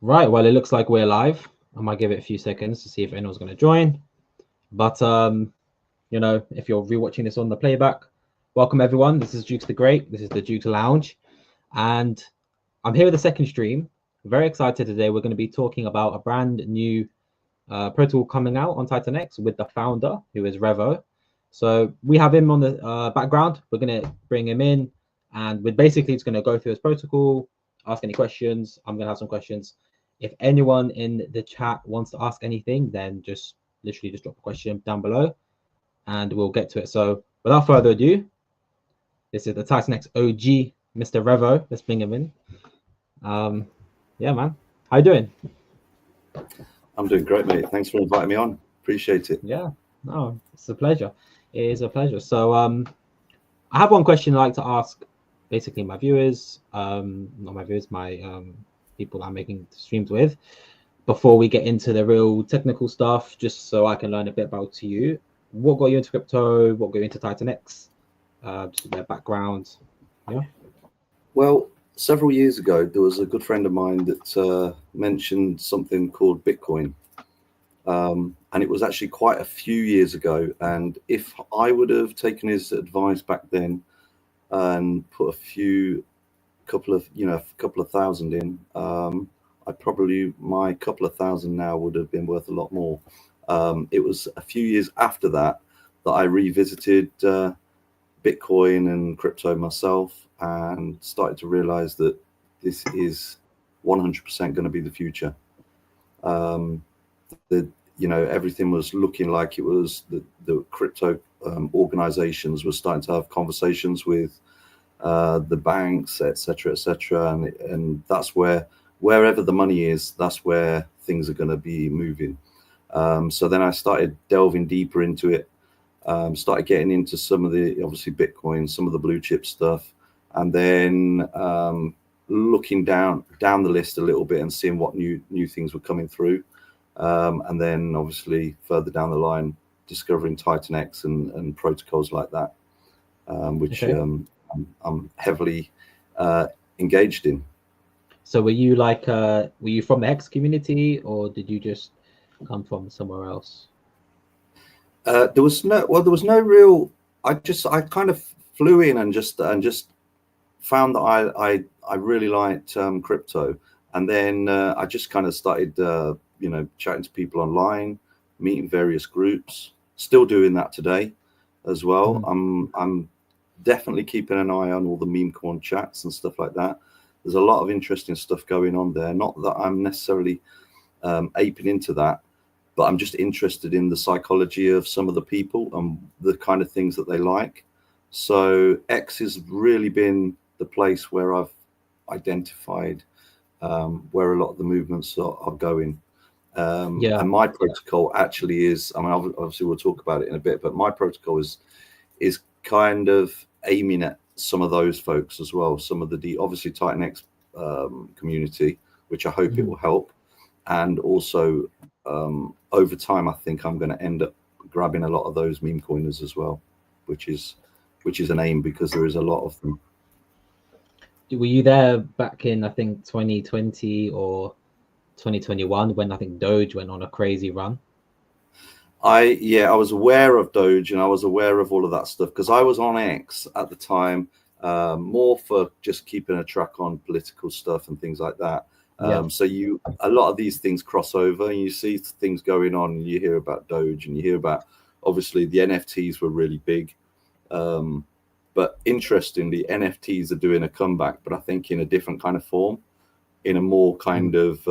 Right, well, it looks like we're live. I might give it a few seconds to see if anyone's going to join. But, if you're rewatching this on the playback, welcome everyone. This is Jukes the Great. This is the Jukes Lounge. And I'm here with the second stream. Very excited today. We're going to be talking about a brand new protocol coming out on Titan X with the founder, who is Revo. So we have him on the background. We're going to bring him in. And we're basically just going to go through his protocol, ask any questions. I'm going to have some questions. If anyone in the chat wants to ask anything, then just literally just drop a question down below and we'll get to it. So without further ado, this is the Titan X OG, Mr. Revo. Let's bring him in. Yeah, man. How you doing? I'm doing great, mate. Thanks for inviting me on. Appreciate it. Yeah, no, it's a pleasure. It is a pleasure. So I have one question I'd like to ask basically my viewers, not my viewers, my people I'm making streams with, before we get into the real technical stuff, just so I can learn a bit about you. What got you into crypto? What got you into Titan X? Just their background. Yeah. Well, several years ago, there was a good friend of mine that mentioned something called Bitcoin. And it was actually quite a few years ago. And if I would have taken his advice back then and put a couple of thousand in, my couple of thousand now would have been worth a lot more. It was a few years after that I revisited Bitcoin and crypto myself and started to realize that this is 100% going to be the future. Everything was looking like it was the crypto organizations were starting to have conversations with the banks, etc., and that's wherever the money is, that's where things are going to be moving. So then I started delving deeper into it, started getting into some of the, obviously Bitcoin, some of the blue chip stuff, and then looking down the list a little bit and seeing what new things were coming through. And then obviously further down the line, discovering Titan X and protocols like that, which I'm heavily engaged in. So were you from the X community, or did you just come from somewhere else? There was no real. I kind of flew in and just found that I really liked crypto, and then I just kind of started chatting to people online, meeting various groups. Still doing that today as well. I'm definitely keeping an eye on all the meme corn chats and stuff like that. There's a lot of interesting stuff going on there. Not that I'm necessarily aping into that, but I'm just interested in the psychology of some of the people and the kind of things that they like. So X has really been the place where I've identified where a lot of the movements are going. And my protocol actually is, I mean, obviously we'll talk about it in a bit, but my protocol is kind of aiming at some of those folks as well. Some of the obviously Titan X community, which I hope it will help. And also over time, I think I'm going to end up grabbing a lot of those meme coiners as well, which is an aim because there is a lot of them. Were you there back in, I think, 2020 or 2021 when I think Doge went on a crazy run? I was aware of Doge and I was aware of all of that stuff because I was on X at the time, more for just keeping a track on political stuff and things like that. So a lot of these things cross over and you see things going on and you hear about Doge and you hear about, obviously the NFTs were really big. But interestingly, NFTs are doing a comeback, but I think in a different kind of form, in a more kind of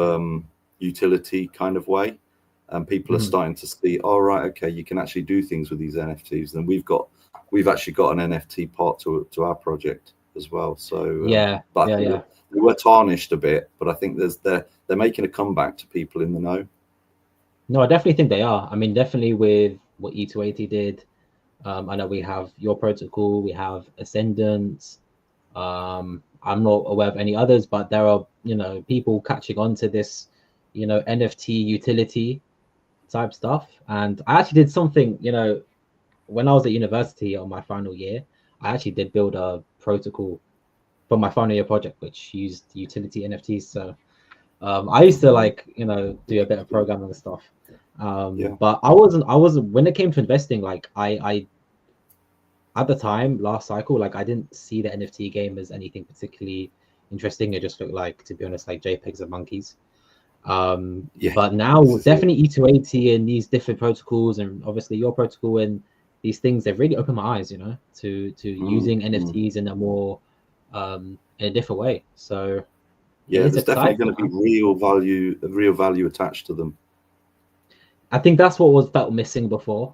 utility kind of way. And people are starting to see, all right, okay, you can actually do things with these NFTs. And we've actually got an NFT part to our project as well. So they were tarnished a bit, but I think they're making a comeback to people in the know. No, I definitely think they are. I mean, definitely with what E280 did. I know we have your protocol, we have Ascendance. I'm not aware of any others, but there are, people catching on to this, NFT utility type stuff. And I actually did something, when I was at university on my final year, I actually did build a protocol for my final year project, which used utility NFTs. So I used to like, do a bit of programming and stuff. Yeah. But I wasn't when it came to investing, like I at the time last cycle, like I didn't see the NFT game as anything particularly interesting. It just looked like, to be honest, like JPEGs and monkeys. Yeah. But now definitely E280 and these different protocols, and obviously your protocol and these things, they've really opened my eyes, to using NFTs in a more in a different way. So Yeah, it is there's definitely exciting. going to be real value attached to them. I think that's what was felt missing before.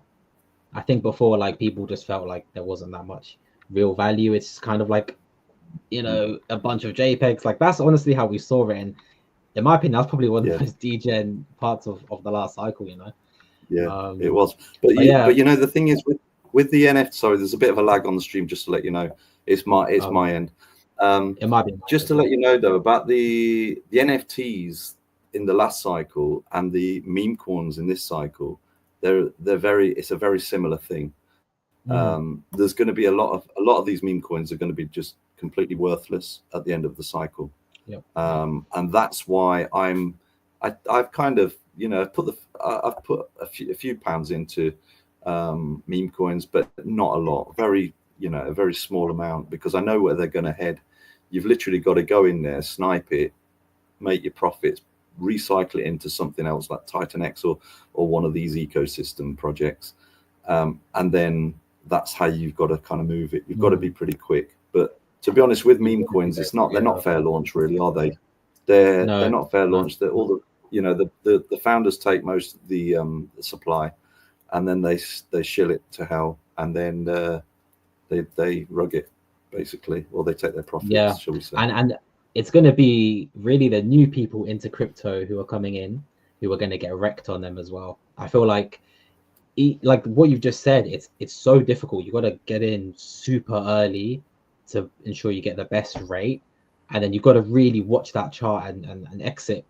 I think before, like, people just felt like there wasn't that much real value. It's kind of like, a bunch of JPEGs. Like, that's honestly how we saw it. And in my opinion, that's probably one of the most degen parts of the last cycle, Yeah, it was. But yeah, the thing is with the NFT, sorry, there's a bit of a lag on the stream, just to let you know. It's my end. It might be just to let you know though about the NFTs in the last cycle and the meme coins in this cycle, it's a very similar thing. There's going to be a lot of these meme coins are going to be just completely worthless at the end of the cycle. Yep. And that's why I've kind of I've put a few pounds into meme coins, but not a lot. A very small amount, because I know where they're going to head. You've literally got to go in there, snipe it, make your profits, recycle it into something else like Titan X or one of these ecosystem projects, and then that's how you've got to kind of move it. You've got to be pretty quick. But to be honest, with meme coins, they're not fair launch, really, are they? They're not fair launch. They're all the founders take most of the supply, and then they shill it to hell, and then they rug it, basically, or they take their profits, shall we say. And it's going to be really the new people into crypto who are coming in, who are going to get wrecked on them as well. I feel like what you've just said, it's so difficult. You got to get in super early to ensure you get the best rate, and then you've got to really watch that chart and exit,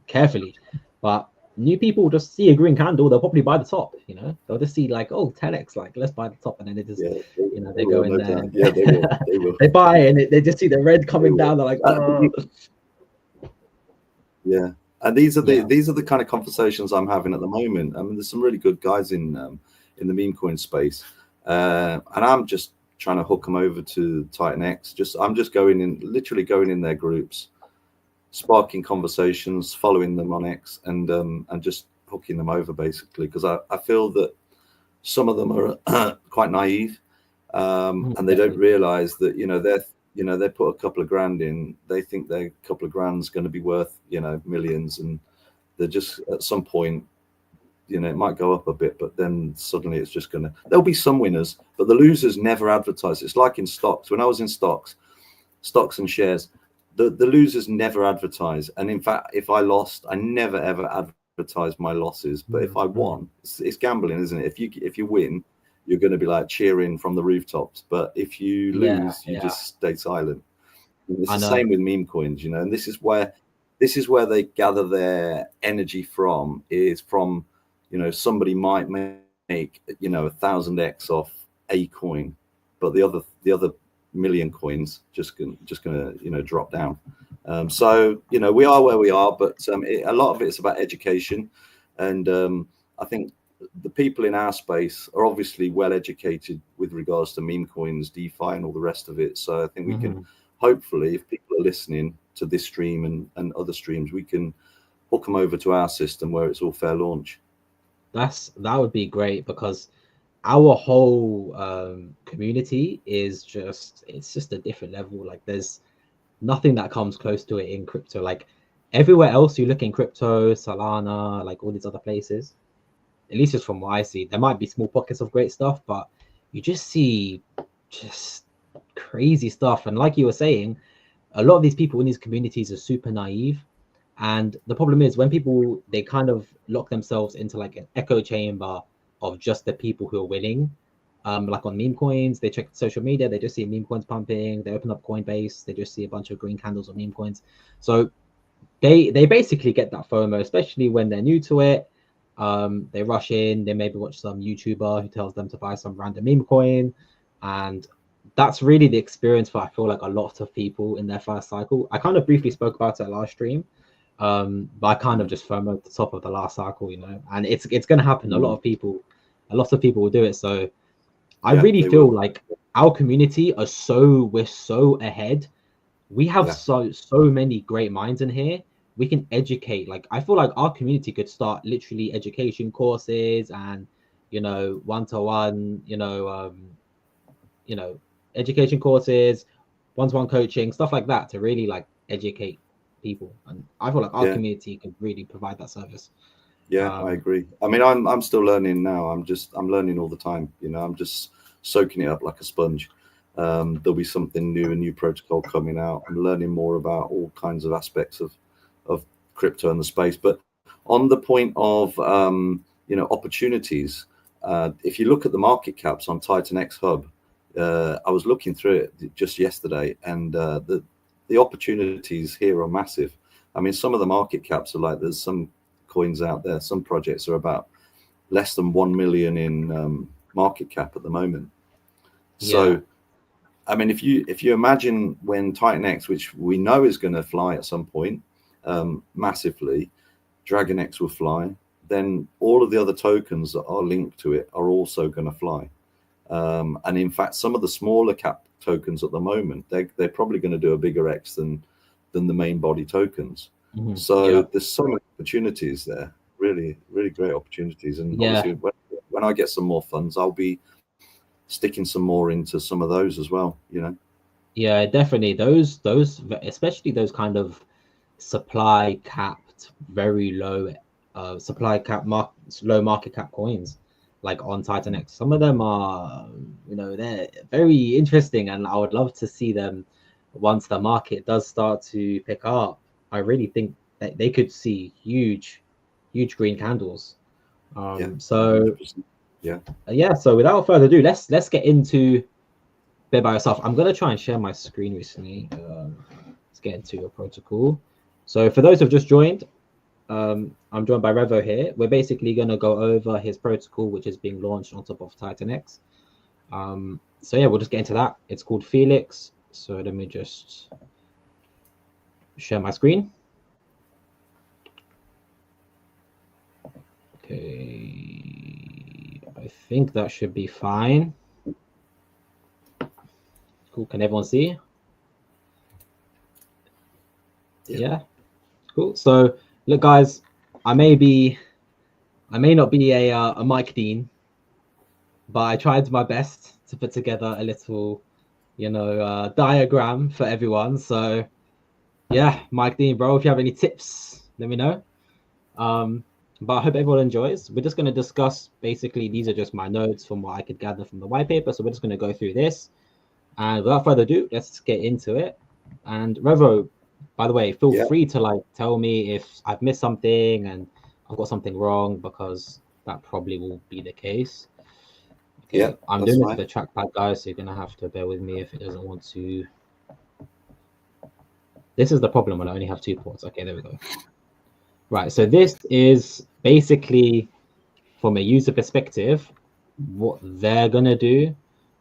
carefully. But new people just see a green candle, they'll probably buy the top. They'll just see like, oh, 10x, like, let's buy the top, and then they just they go in there. Yeah, they will. They buy, and they just see the red coming down. They're like, oh. Yeah. And these are the kind of conversations I'm having at the moment. I mean, there's some really good guys in the meme coin space, and I'm just trying to hook them over to Titan X. I'm just literally going in their groups, sparking conversations, following them on X, and just hooking them over, basically, because I feel that some of them are quite naive, and they don't realize that they put a couple of grand in, they think their couple of grand's going to be worth millions, and they're just, at some point, it might go up a bit, but then suddenly it's just there'll be some winners, but the losers never advertise. It's like in stocks. When I was in stocks and shares, the losers never advertise. And in fact, if I lost, I never ever advertised my losses. But if I won, it's gambling, isn't it? If you win, you're going to be like cheering from the rooftops. But if you lose, you just stay silent. And it's the same with meme coins, and this is where they gather their energy from, is from, somebody might make 1,000x off a coin, but the other million coins just gonna drop down. So we are where we are, but a lot of it's about education, and I think the people in our space are obviously well educated with regards to meme coins, DeFi, and all the rest of it. So I think we can, hopefully, if people are listening to this stream and other streams, we can hook them over to our system where it's all fair launch. That would be great, because our whole community is just a different level. Like, there's nothing that comes close to it in crypto. Like, everywhere else you look in crypto, Solana, like all these other places, at least just from what I see, there might be small pockets of great stuff, but you just see just crazy stuff. And like you were saying, a lot of these people in these communities are super naive. And the problem is, when people, they kind of lock themselves into like an echo chamber of just the people who are winning. Like on meme coins, they check social media, they just see meme coins pumping. They open up Coinbase, they just see a bunch of green candles on meme coins. So they basically get that FOMO, especially when they're new to it. They rush in, they maybe watch some YouTuber who tells them to buy some random meme coin, and that's really the experience for, I feel like, a lot of people in their first cycle. I kind of briefly spoke about it last stream, but I kind of just FOMO at the top of the last cycle, you know, and it's going to happen. A lot of people will do it. So I really feel will. like our community we're so ahead. We have so many great minds in here. We can educate. Like, I feel like our community could start literally education courses and, you know, one-to-one, you know, education courses, one-to-one coaching, stuff like that, to really like educate people. And I feel like our community could really provide that service. I agree. I mean, I'm still learning now. I'm learning all the time. You know, I'm just soaking it up like a sponge. There'll be something new, a new protocol coming out. I'm learning more about all kinds of aspects of crypto and the space. But on the point of you know, opportunities, if you look at the market caps on Titan X Hub, I was looking through it just yesterday, and the opportunities here are massive. I mean, some of the market caps are like, there's some coins out there, some projects are about less than 1 million in market cap at the moment. So I mean, if you imagine when Titan X, which we know is going to fly at some point massively, Dragon X will fly, then all of the other tokens that are linked to it are also going to fly. And in fact, some of the smaller cap tokens at the moment, they're probably going to do a bigger X than the main body tokens. So there's so many opportunities there, really, really great opportunities. And obviously, when I get some more funds, I'll be sticking some more into some of those as well, you know. Yeah, definitely. Those especially those kind of supply capped, very low low market cap coins, like on Titan X. Some of them are, you know, they're very interesting, and I would love to see them once the market does start to pick up. I really think that they could see huge green candles. So 100%. So without further ado, let's get into Bit by Yourself. I'm gonna try and share my screen recently. Let's get into your protocol. So for those who've just joined, I'm joined by Revo here. We're basically gonna go over his protocol, which is being launched on top of Titan X. So yeah, we'll just get into that. It's called Felix. So let me just share my screen. Okay, I think that should be fine. Cool. Can everyone see? Yeah. Cool. So look, guys, I may not be a Mike Dean, but I tried my best to put together a little, you know, diagram for everyone. So yeah, Mike Dean, bro, if you have any tips, let me know. But I hope everyone enjoys. We're just going to discuss, basically, these are just my notes from what I could gather from the white paper. So we're just going to go through this. And without further ado, let's get into it. And Revo, by the way, feel free to like tell me if I've missed something and I've got something wrong, because that probably will be the case. Okay, I'm doing it with the trackpad, guys, so you're gonna have to bear with me if it doesn't want to. This is the problem when I only have 2 ports. Okay, there we go. Right, so this is basically, from a user perspective, what they're gonna do,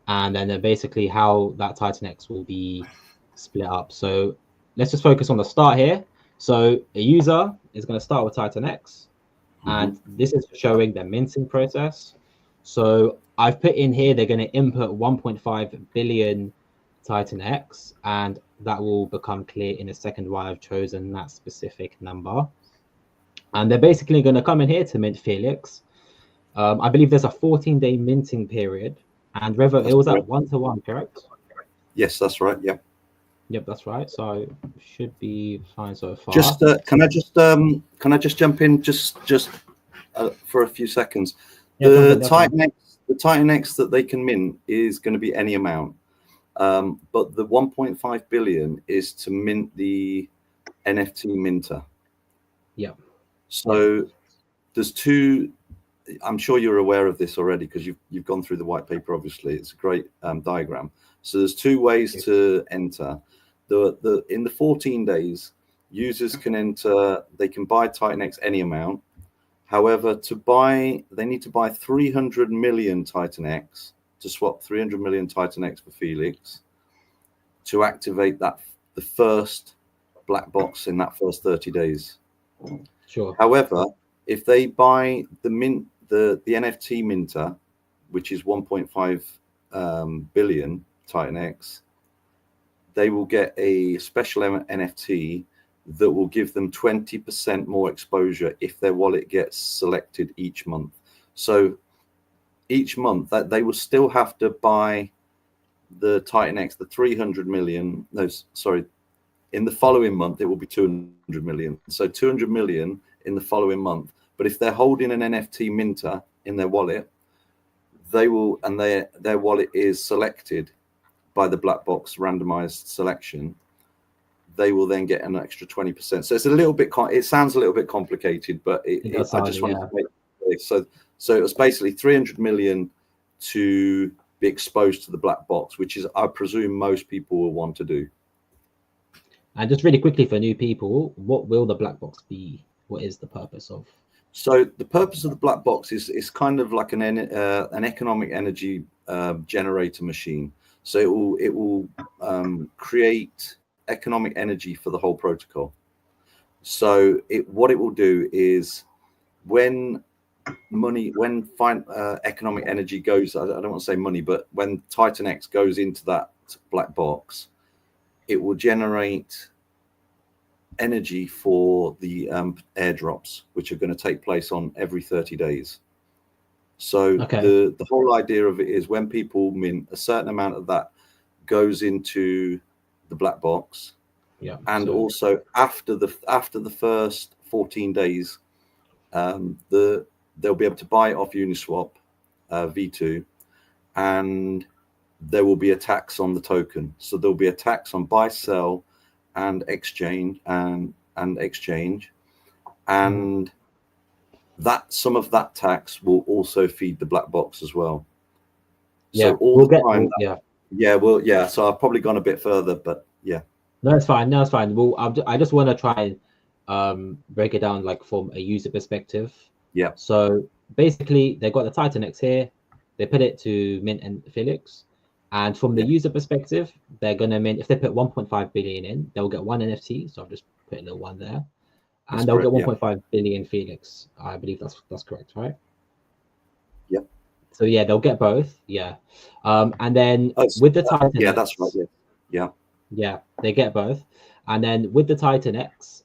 and then basically how that Titan X will be split up. So let's just focus on the start here. So a user is going to start with Titan X, and this is showing the minting process. So I've put in here, they're going to input 1.5 billion Titan X, and that will become clear in a second why I've chosen that specific number. And they're basically going to come in here to mint Felix. I believe there's a 14-day minting period. And Revo, it was at 1-to-1, correct? Yes, that's right. Yeah. Yep, that's right. So should be fine so far. Just can I just jump in just for a few seconds? The Titan X that they can mint is going to be any amount, but the 1.5 billion is to mint the NFT minter. Yeah. So there's two. I'm sure you're aware of this already because you've gone through the white paper. Obviously, it's a great diagram. So there's 2 ways to enter. In the 14 days, users can enter. They can buy Titan X any amount. However, they need to buy 300 million Titan X to swap 300 million Titan X for Felix to activate the first black box in that first 30 days. Sure. However, if they buy the NFT minter, which is 1.5 billion Titan X, they will get a special NFT that will give them 20% more exposure if their wallet gets selected each month. So each month that they will still have to buy the Titan X, the 300 million. No, sorry. In the following month, it will be 200 million. So 200 million in the following month. But if they're holding an NFT minter in their wallet, they will, and their wallet is selected by the black box randomized selection, they will then get an extra 20%. So it's a little bit, it sounds a little bit complicated, but I just wanted to make it clear. So it was basically 300 million to be exposed to the black box, which is, I presume, most people will want to do. And just really quickly for new people, what will the black box be? What is the purpose of? So the purpose of the black box is kind of like an economic energy generator machine. So it will create economic energy for the whole protocol. So what it will do is when economic energy goes, I don't want to say money, but when Titan X goes into that black box, it will generate energy for the airdrops, which are going to take place on every 30 days. So the whole idea of it is when people mint, a certain amount of that goes into the black box. Yeah. And also after the first 14 days, they'll be able to buy it off Uniswap V2, and there will be a tax on the token. So there'll be a tax on buy, sell, and exchange, and that some of that tax will also feed the black box as well. Yeah, so all the time. So I've probably gone a bit further, but yeah. No, it's fine. Well, I just want to try and break it down like from a user perspective. Yeah. So basically, they got the Titan X here. They put it to mint and Felix. And from the user perspective, they're going to mint, if they put 1.5 billion in, they'll get one NFT. So I've just put a little one there. And they'll get 1.5 billion Felix. I believe that's correct, right? Yeah. So yeah, they'll get both. Yeah. And then with the Titan X, that's right. Yeah, they get both. And then with the Titan X,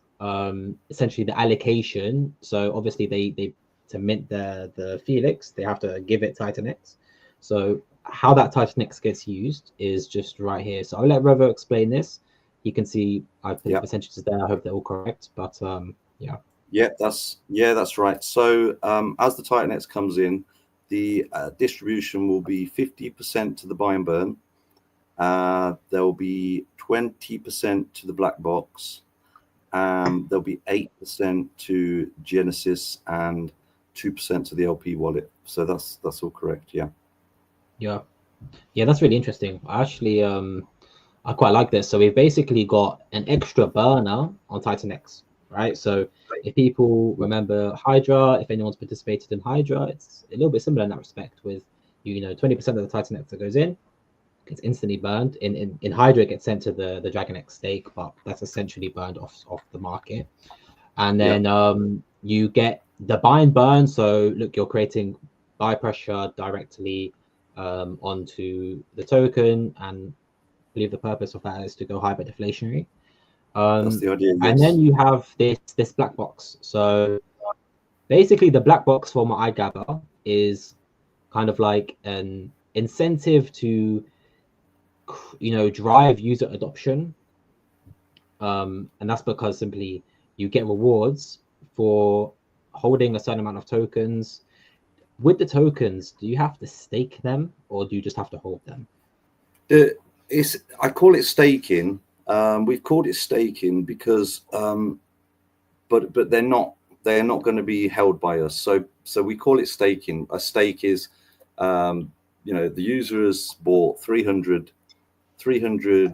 essentially the allocation. So obviously they to mint the Felix, they have to give it Titan X. So how that Titan X gets used is just right here. So I'll let Revo explain this. You can see I've put the percentages there. I hope they're all correct. But that's right. So as the Titan X comes in, the distribution will be 50% to the buy and burn. There will be 20% to the black box. There'll be 8% to Genesis and 2% to the LP wallet. So that's all correct. Yeah, that's really interesting. Actually, I quite like this. So we've basically got an extra burner on Titan X, right? So if people remember Hydra, if anyone's participated in Hydra, it's a little bit similar in that respect with, 20% of the Titan X that goes in, it's instantly burned. In Hydra, it gets sent to the Dragon X stake, but that's essentially burned off the market. And then you get the buy and burn. So look, you're creating buy pressure directly onto the token, and I believe the purpose of that is to go hyper deflationary. That's the idea. And then you have this black box. So basically the black box, from what I gather, is kind of like an incentive to drive user adoption, and that's because simply you get rewards for holding a certain amount of tokens. With the tokens, do you have to stake them, or do you just have to hold them? I call it staking. We've called it staking because but they're not going to be held by us, so we call it staking. A stake is the user has bought 300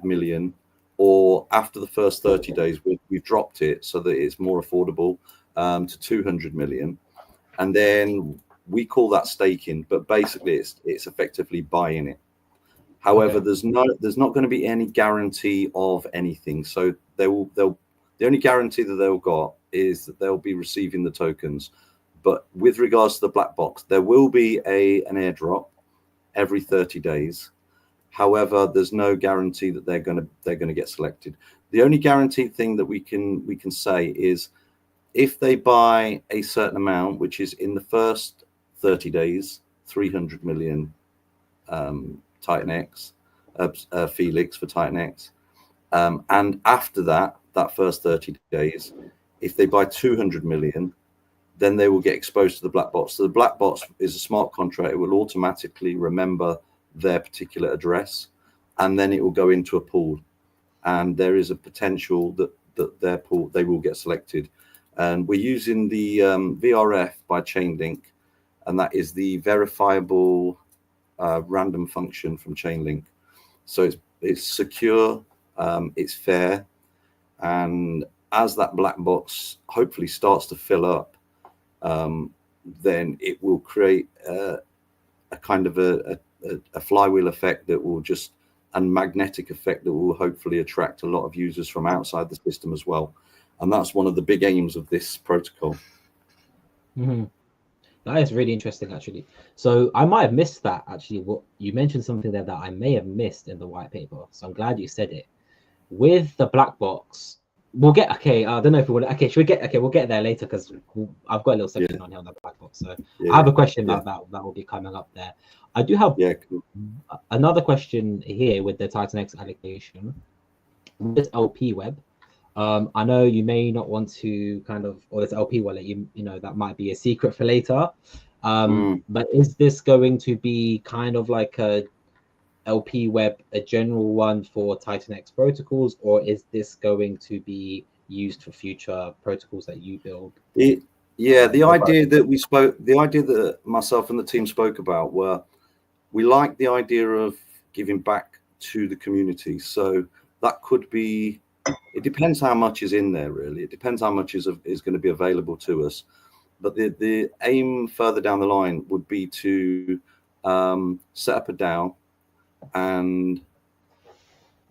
million, or after the first 30 days we've dropped it so that it's more affordable to 200 million, and then we call that staking, but basically it's effectively buying it. However, Okay. there's not going to be any guarantee of anything. So the only guarantee that they'll got is that they'll be receiving the tokens. But with regards to the black box, there will be an airdrop every 30 days. However, there's no guarantee that they're going to get selected. The only guaranteed thing that we can say is if they buy a certain amount, which is in the first 30 days, 300 million Titan X, Felix for Titan X, and after that first 30 days, if they buy 200 million, then they will get exposed to the black box. So the black box is a smart contract. It will automatically remember their particular address, and then it will go into a pool. And there is a potential that their pool, they will get selected. And we're using the VRF by Chainlink, and that is the verifiable random function from Chainlink. So it's secure, it's fair, and as that black box hopefully starts to fill up, then it will create a kind of a flywheel effect that will just, and magnetic effect that will hopefully attract a lot of users from outside the system as well. And that's one of the big aims of this protocol. Mm-hmm. That is really interesting, actually. So I might have missed that, actually. What you mentioned something there that I may have missed in the white paper. So I'm glad you said it. With the black box, we'll get, okay, I don't know if we want to, okay, should we get, okay, we'll get there later because I've got a little section on here on the black box. So I have a question that will be coming up there. I do have another question here with the Titan X allocation. With LP web, I know you may not want to kind of, or this LP wallet, you know, that might be a secret for later. But is this going to be kind of like a LP web, a general one for Titan X protocols, or is this going to be used for future protocols that you build? The idea that myself and the team spoke about were, we like the idea of giving back to the community. So that could be, it depends how much is in there, really. It depends how much is going to be available to us. But the aim further down the line would be to set up a DAO and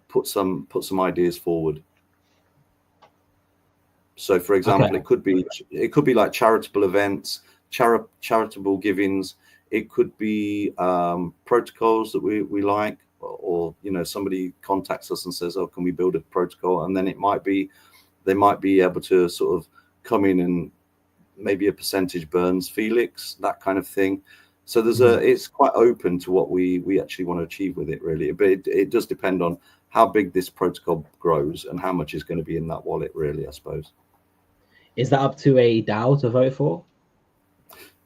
put some ideas forward. So, for example, it could be like charitable events, charitable givings. It could be protocols that we like, or you know, somebody contacts us and says, "Oh, can we build a protocol?" And then they might be able to sort of come in and maybe a percentage burns Felix, that kind of thing. So there's it's quite open to what we actually want to achieve with it, really. But it does depend on how big this protocol grows and how much is going to be in that wallet, really, I suppose. Is that up to a DAO to vote for?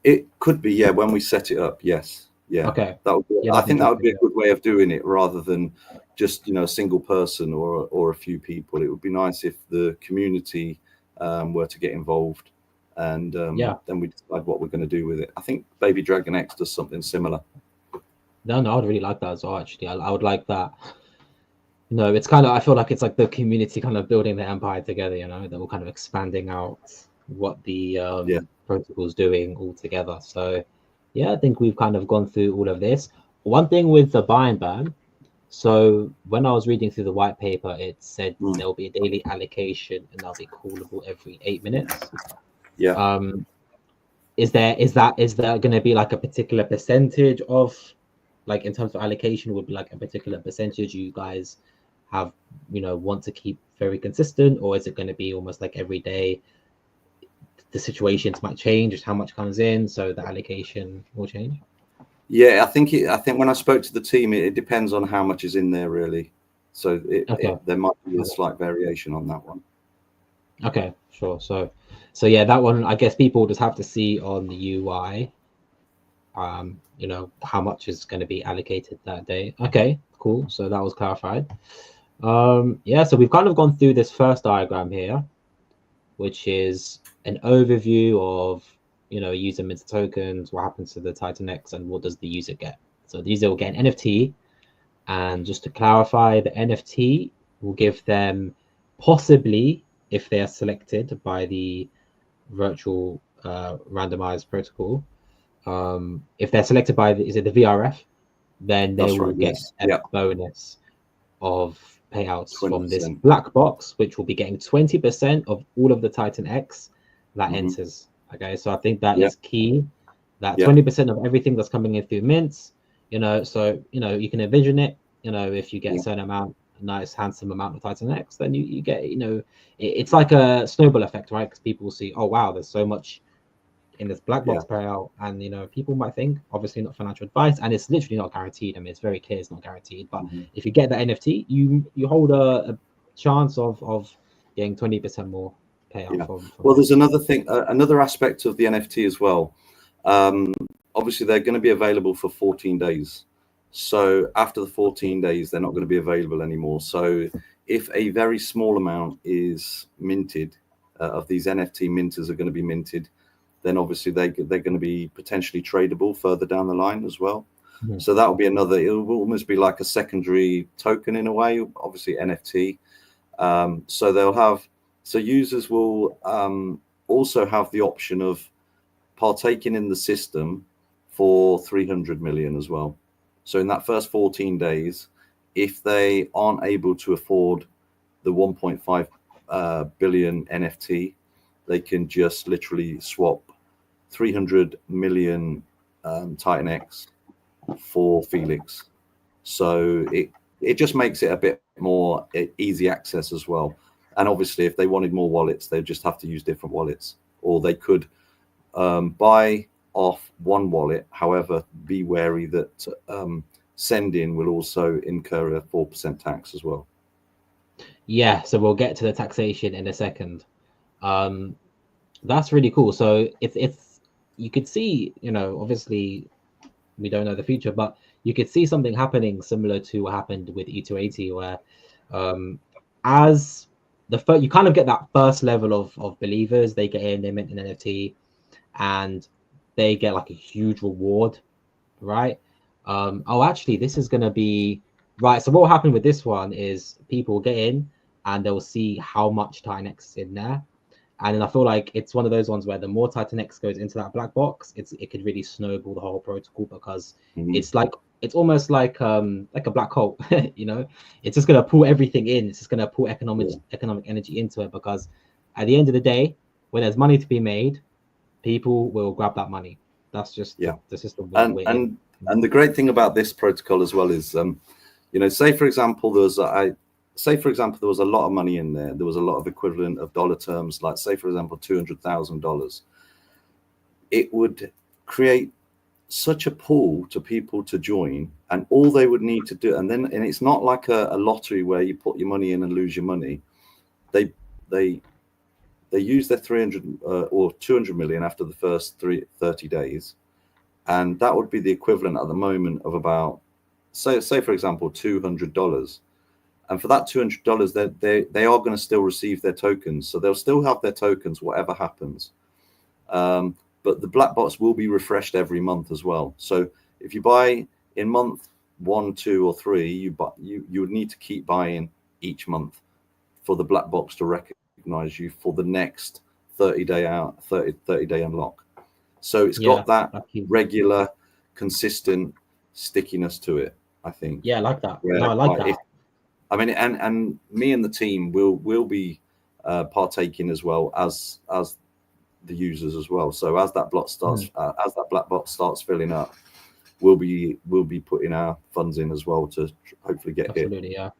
It could be, yeah, when we set it up, yes. Yeah. Okay. That would be, I think that would be a good way of doing it, rather than just, you know, a single person or a few people. It would be nice if the community were to get involved, and then we decide what we're going to do with it. I think Baby Dragon X does something similar. No, I would really like that as well, actually. I would like that. You know, it's kind of, I feel like it's like the community kind of building their empire together, you know, they're all kind of expanding out what the protocol's doing all together. So yeah, I think we've kind of gone through all of this. One thing with the buy and burn, so when I was reading through the white paper, it said there'll be a daily allocation and they'll be callable every 8 minutes. Yeah. Is there going to be like a particular percentage of, like, in terms of allocation, would be like a particular percentage you guys have, you know, want to keep very consistent, or is it going to be almost like every day the situations might change, just how much comes in, so the allocation will change? Yeah, I think when I spoke to the team, it depends on how much is in there, really. So there might be a slight variation on that one. Okay, sure. So yeah, that one, I guess people just have to see on the UI, you know, how much is going to be allocated that day. Okay, cool. So that was clarified. Yeah, so we've kind of gone through this first diagram here, which is an overview of, you know, user mints tokens, what happens to the Titan X, and what does the user get. So the user will get an NFT, and just to clarify, the NFT will give them, possibly, if they are selected by the virtual randomized protocol, If they're selected by is it the VRF, then they That's will right. get Yes. a Yeah. bonus of payouts from this 20%. black box, which will be getting 20% of all of the Titan X that Mhm. enters. Okay, so I think that Yeah. is key. That Yeah. 20% of everything that's coming in through mints, so you can envision it. If you get a Yeah. certain amount, a nice handsome amount of Titan X, then you get, it's like a snowball effect, right? Because people will see, oh wow, there's so much in this black box Yeah. payout, and people might think, obviously not financial advice, and it's literally not guaranteed. I mean, it's very clear it's not guaranteed, but Mhm. if you get that NFT, you hold a chance of getting 20% more payout Yeah. from Well, that. there's another thing, another aspect of the NFT as well. Obviously, they're going to be available for 14 days. So after the 14 days, they're not going to be available anymore. So if a very small amount is minted, of these NFT minters are going to be minted, then obviously they're going to be potentially tradable further down the line as well. Mhm. So that will be another, it will almost be like a secondary token in a way, obviously NFT. So users will also have the option of partaking in the system for 300 million as well. So in that first 14 days, if they aren't able to afford the 1.5 billion NFT, they can just literally swap 300 million Titan X for Felix. So it just makes it a bit more easy access as well. And obviously, if they wanted more wallets, they'd just have to use different wallets, or they could buy off one wallet. However, be wary that sending will also incur a 4% tax as well. Yeah, so we'll get to the taxation in a second. That's really cool. So it's you could see, obviously we don't know the future, but you could see something happening similar to what happened with E280, where as you kind of get that first level of believers, they get in, they mint an NFT, and they get like a huge reward, right? Oh, actually, this is gonna be right. So what will happen with this one is people get in and they'll see how much Titan X is in there. And then I feel like it's one of those ones where the more Titan X goes into that black box, it could really snowball the whole protocol, because Mhm. it's almost like a black hole, It's just gonna pull everything in. It's just gonna pull economic energy into it, because at the end of the day, when there's money to be made, people will grab that money. That's just Yeah. the system And we're in. and the great thing about this protocol as well is, say for example there was a lot of money in there. There was a lot of equivalent of dollar terms, like say for example $200,000. It would create such a pool to people to join, and all they would need to do, and it's not like a lottery where you put your money in and lose your money. They use their 300 or 200 million after the first 30 days, and that would be the equivalent at the moment of about say for example $200. And for that $200, they are going to still receive their tokens, so they'll still have their tokens whatever happens. But the black box will be refreshed every month as well. So if you buy in month 1, 2, or 3, you would need to keep buying each month for the black box to recognize you for the next 30-day unlock. So it's got that regular, consistent stickiness to it, I think. Yeah, I like that. Yeah, No, I like that. I mean, and me and the team will be partaking as well as the users as well. So as that block starts, as that black box starts filling up, we'll be putting our funds in as well to hopefully get Absolutely, hit.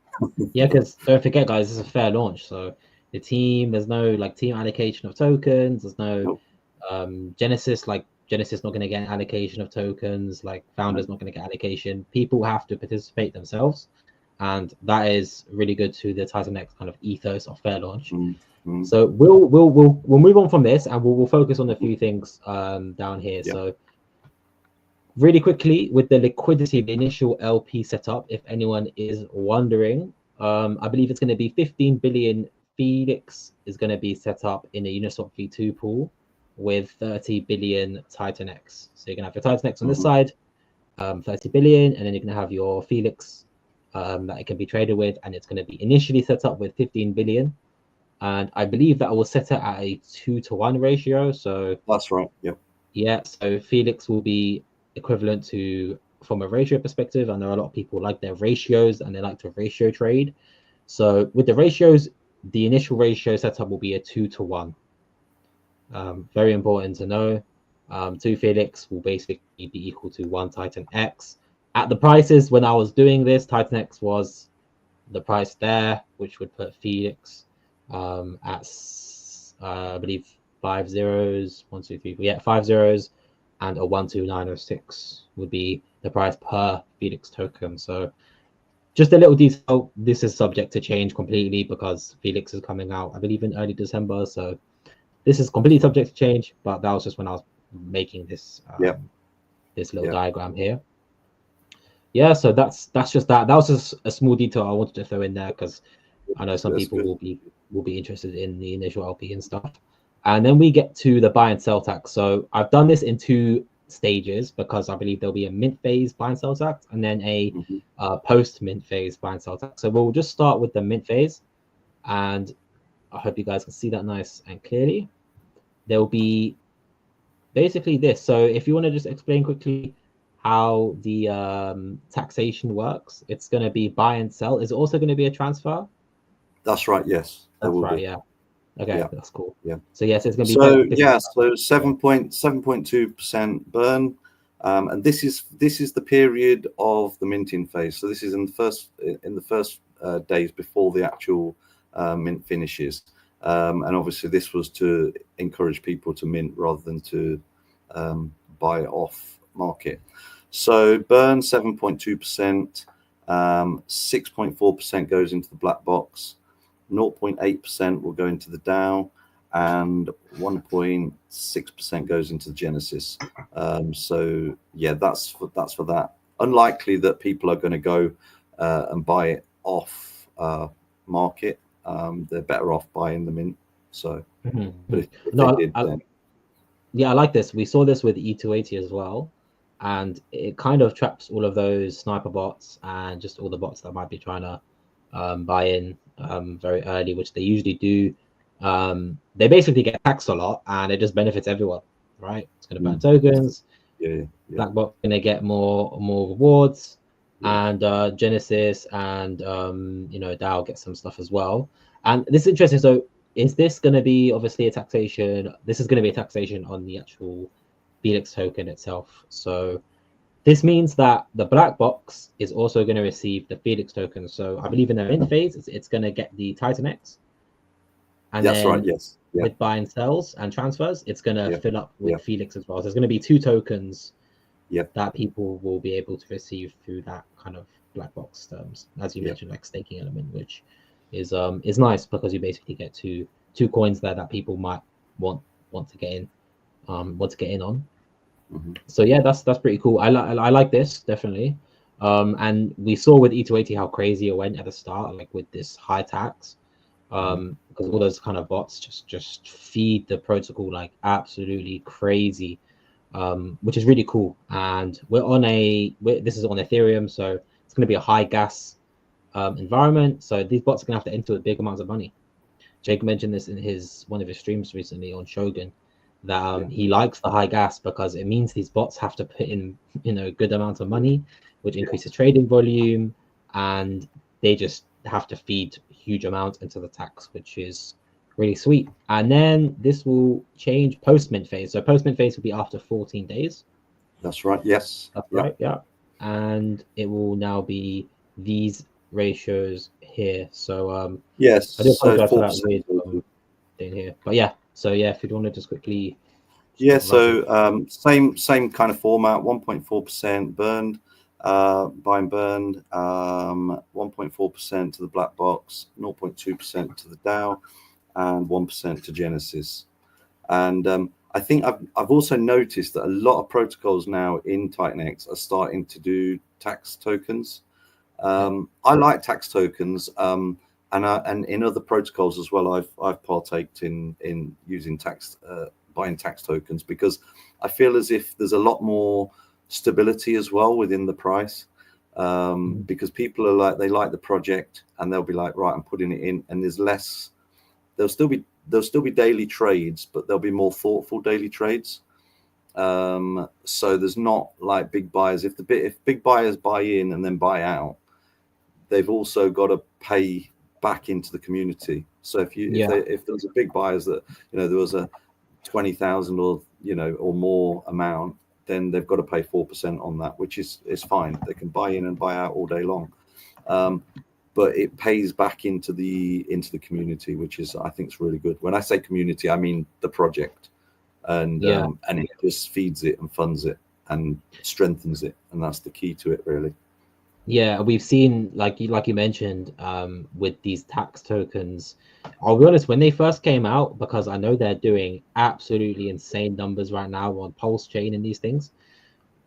yeah, because don't forget, guys, this is a fair launch. So there's no like team allocation of tokens. There's no Genesis not going to get an allocation of tokens. Like founders not going to get allocation. People have to participate themselves, and that is really good to the Titan X kind of ethos of fair launch. So we'll move on from this, and we'll focus on a few things down here. So really quickly, with the liquidity, the initial LP setup, if anyone is wondering, I believe it's going to be 15 billion. Felix is going to be set up in a Uniswap V2 pool with 30 billion Titan X. So you're going to have your Titan X on this side, 30 billion, and then you're going to have your Felix that it can be traded with, and it's going to be initially set up with 15 billion. And I believe that I will set it at a 2-to-1 ratio. So that's right. Yep. Yeah, so Felix will be equivalent to, from a ratio perspective. I know a lot of people like their ratios and they like to ratio trade. So with the ratios, the initial ratio setup will be a 2-to-1. Very important to know. 2 Felix will basically be equal to 1 Titan X. At the prices when I was doing this, Titan X was the price there, which would put Felix at I believe 5 zeros, 1, 2, 3, yeah, 5 zeros, and a 12906 would be the price per Felix token. So just a little detail, this is subject to change completely because Felix is coming out, I believe, in early December. So this is completely subject to change, but that was just when I was making this this little diagram here. Yeah, so that's just that. That was just a small detail I wanted to throw in there because I know some people will be interested in the initial LP and stuff. And then we get to the buy and sell tax. So I've done this in 2 stages because I believe there'll be a mint phase buy and sell tax and then a post mint phase buy and sell tax. So we'll just start with the mint phase, and I hope you guys can see that nice and clearly. There will be basically this. So if you want to just explain quickly how the taxation works, it's going to be buy and sell. Is it also going to be a transfer? That's right. Yes, that's right. Yeah. Okay, that's cool. Yeah. So yes, it's going to be. So 7.2% burn, and this is the period of the minting phase. So this is in the first days before the actual mint finishes, and obviously this was to encourage people to mint rather than to buy it off market. So burn 7.2%, 6.4% goes into the black box. 0.8% will go into the DAO, and 1.6% goes into the Genesis. So yeah, that's for that. Unlikely that people are going to go and buy it off market. They're better off buying them in. So, but if they did, then yeah, I like this. We saw this with E280 as well, and it kind of traps all of those sniper bots and just all the bots that might be trying to buy in very early, which they usually do. They basically get taxed a lot, and it just benefits everyone, right? It's going to burn tokens. Blackbox going to get more rewards, and Genesis and DAO get some stuff as well. And this is interesting. So is this going to be obviously a taxation? This is going to be a taxation on the actual Felix token itself. So this means that the black box is also going to receive the Felix token. So I believe in the mint phase, it's going to get the Titan X. And that's right, yes. With buy and sells and transfers, it's going to fill up with Felix as well. So there's going to be 2 tokens that people will be able to receive through that kind of black box terms, as you mentioned, like staking element, which is nice because you basically get two coins there that people might want to get in on. So yeah, that's pretty cool. I like this definitely. And we saw with E280 how crazy it went at the start, like with this high tax, because all those kind of bots just feed the protocol like absolutely crazy, which is really cool. And this is on Ethereum, so it's going to be a high gas environment. So these bots are going to have to enter with big amounts of money. Jake mentioned this in one of his streams recently on Shogun, that he likes the high gas because it means these bots have to put in good amounts of money, which increases trading volume, and they just have to feed huge amounts into the tax, which is really sweet. And then this will change post mint phase. So post mint phase will be after 14 days. That's right. Yes. That's right. Yeah. And it will now be these ratios here. So yes. I do apologize for that weird thing here, but yeah. So yeah, if you want to just quickly. Yeah. So same kind of format. 1.4% burned, buy and burned. 1.4% to the black box, 0.2% to the DAO, and 1% to Genesis. And I think I've also noticed that a lot of protocols now in TitanX are starting to do tax tokens. I like tax tokens, and in other protocols as well. I've partaked in using buying tax tokens because I feel as if there's a lot more stability as well within the price, because people are like, they like the project and they'll be like, right, I'm putting it in, and there's less. There'll still be daily trades, but there'll be more thoughtful daily trades. So there's not like big buyers. If big buyers buy in and then buy out, they've also got to pay back into the community. So if there's a big buyers that, you know, there was a 20,000 or, you know, or more amount, then they've got to pay 4% on that, which is fine. They can buy in and buy out all day long. But it pays back into the community, which is, I think, is really good. When I say community, I mean the project, and it just feeds it and funds it and strengthens it, and that's the key to it, really. Yeah, we've seen, like you mentioned, with these tax tokens. I'll be honest, when they first came out, because I know they're doing absolutely insane numbers right now on Pulse Chain and these things.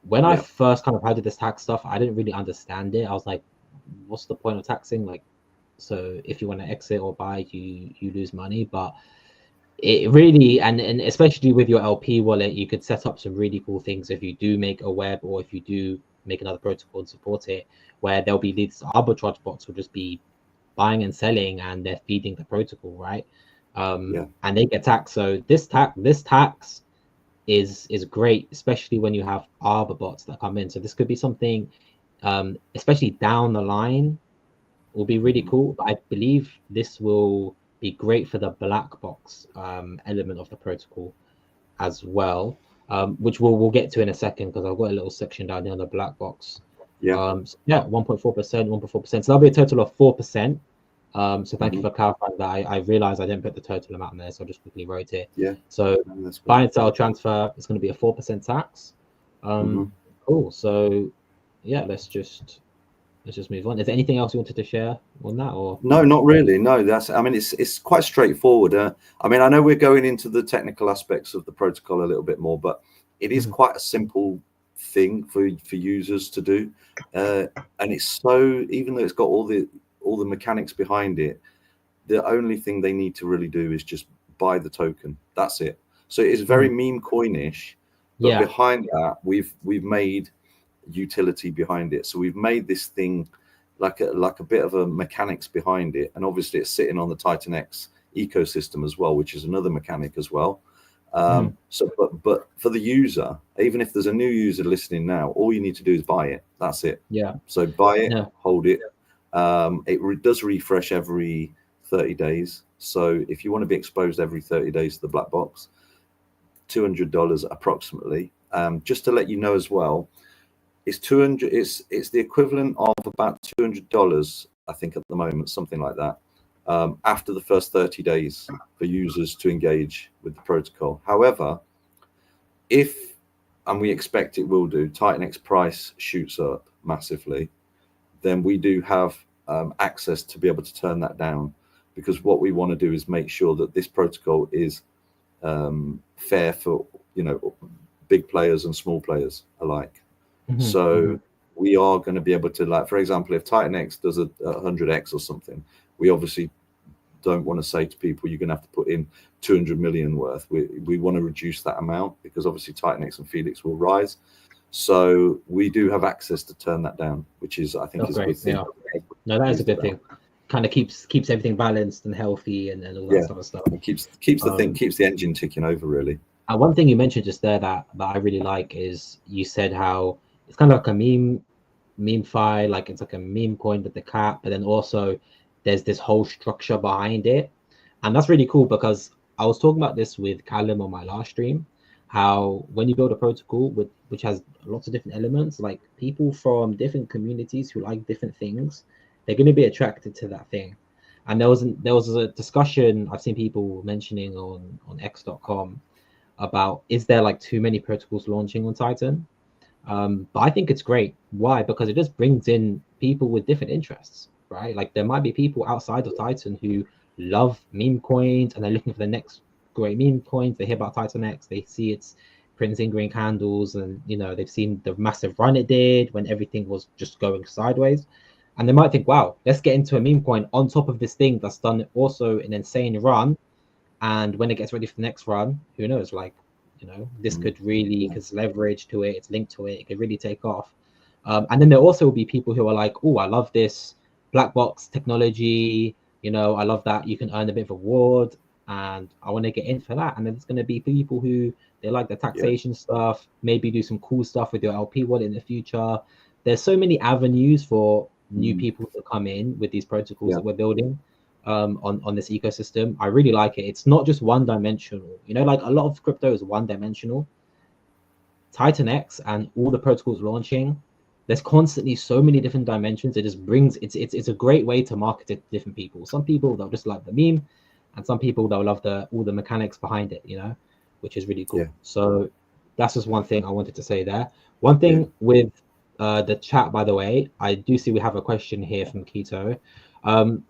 When I first kind of heard of this tax stuff, I didn't really understand it. I was like, what's the point of taxing? Like, so if you want to exit or buy, you lose money. But it really, and especially with your LP wallet, you could set up some really cool things if you do make a web, or if you do make another protocol and support it, where there'll be these arbitrage bots will just be buying and selling, and they're feeding the protocol, right? And they get taxed. So this tax is great, especially when you have arbor bots that come in. So this could be something, especially down the line, will be really cool. But I believe this will be great for the black box element of the protocol as well, which we'll get to in a second, because I've got a little section down here on the black box. 1.4%, 1.4%. So that'll be a total of 4%. So thank you for clarifying that. I realized I didn't put the total amount there, so I just quickly wrote it. So buy and sell transfer is going to be a 4% tax. Cool. So let's just move on. Is there anything else you wanted to share on that, or? No, not really. No, I mean, it's quite straightforward. I mean, I know we're going into the technical aspects of the protocol a little bit more, but it is quite a simple thing for users to do. And it's so, even though it's got all the mechanics behind it, the only thing they need to really do is just buy the token. That's it. So it's very meme coinish, but behind that, we've made utility behind it. So we've made this thing like a bit of a mechanics behind it, and obviously it's sitting on the Titan X ecosystem as well, which is another mechanic as well. So but for the user, even if there's a new user listening now, all you need to do is buy it. That's it. So buy it, hold it. It does refresh every 30 days. So if you want to be exposed every 30 days to the black box, $200 approximately. Just to let you know as well, it's 200. It's the equivalent of about $200, I think, at the moment, something like that. After the first 30 days for users to engage with the protocol. However, and we expect it will do, Titan X price shoots up massively, then we do have access to be able to turn that down, because what we want to do is make sure that this protocol is fair for, you know, big players and small players alike. So we are going to be able to, like, for example, if Titan X does a 100x or something, we obviously don't want to say to people, you're going to have to put in 200 million worth. We want to reduce that amount, because obviously Titan X and Felix will rise. So we do have access to turn that down, which is, I think, is a good thing. No, that is a good thing. Kind of keeps everything balanced and healthy and all that sort of stuff. It keeps the engine ticking over, really. One thing you mentioned just there that I really like is, you said how it's kind of like a meme-fi, like it's like a meme coin with the cap, but then also there's this whole structure behind it. And that's really cool, because I was talking about this with Callum on my last stream, how when you build a protocol which has lots of different elements, like people from different communities who like different things, they're going to be attracted to that thing. And there was a discussion I've seen people mentioning on x.com about, is there like too many protocols launching on Titan? But I think it's great. Why? Because it just brings in people with different interests, right? Like there might be people outside of Titan who love meme coins and they're looking for the next great meme coins. They hear about Titan X, they see its printing green candles, and you know, they've seen the massive run it did when everything was just going sideways, and they might think, wow, let's get into a meme coin on top of this thing that's done also an insane run, and when it gets ready for the next run, who knows, like, you know, this could really, because leverage to it, it's linked to it, it could really take off. And then there also will be people who are like, oh, I love this black box technology, you know, I love that you can earn a bit of reward. and I want to get in for that. And then there's going to be people who they like the taxation stuff, maybe do some cool stuff with your LP wallet in the future. There's so many avenues for new people to come in with these protocols that we're building on this ecosystem. I really like it. It's not just one dimensional. You know, like a lot of crypto is one dimensional. Titan X and all the protocols launching, there's constantly so many different dimensions. It just brings it's a great way to market it to different people. Some people they'll just like the meme, and some people they'll love all the mechanics behind it, you know, which is really cool. So that's just one thing I wanted to say there. One thing with the chat, by the way, I do see we have a question here from Keto.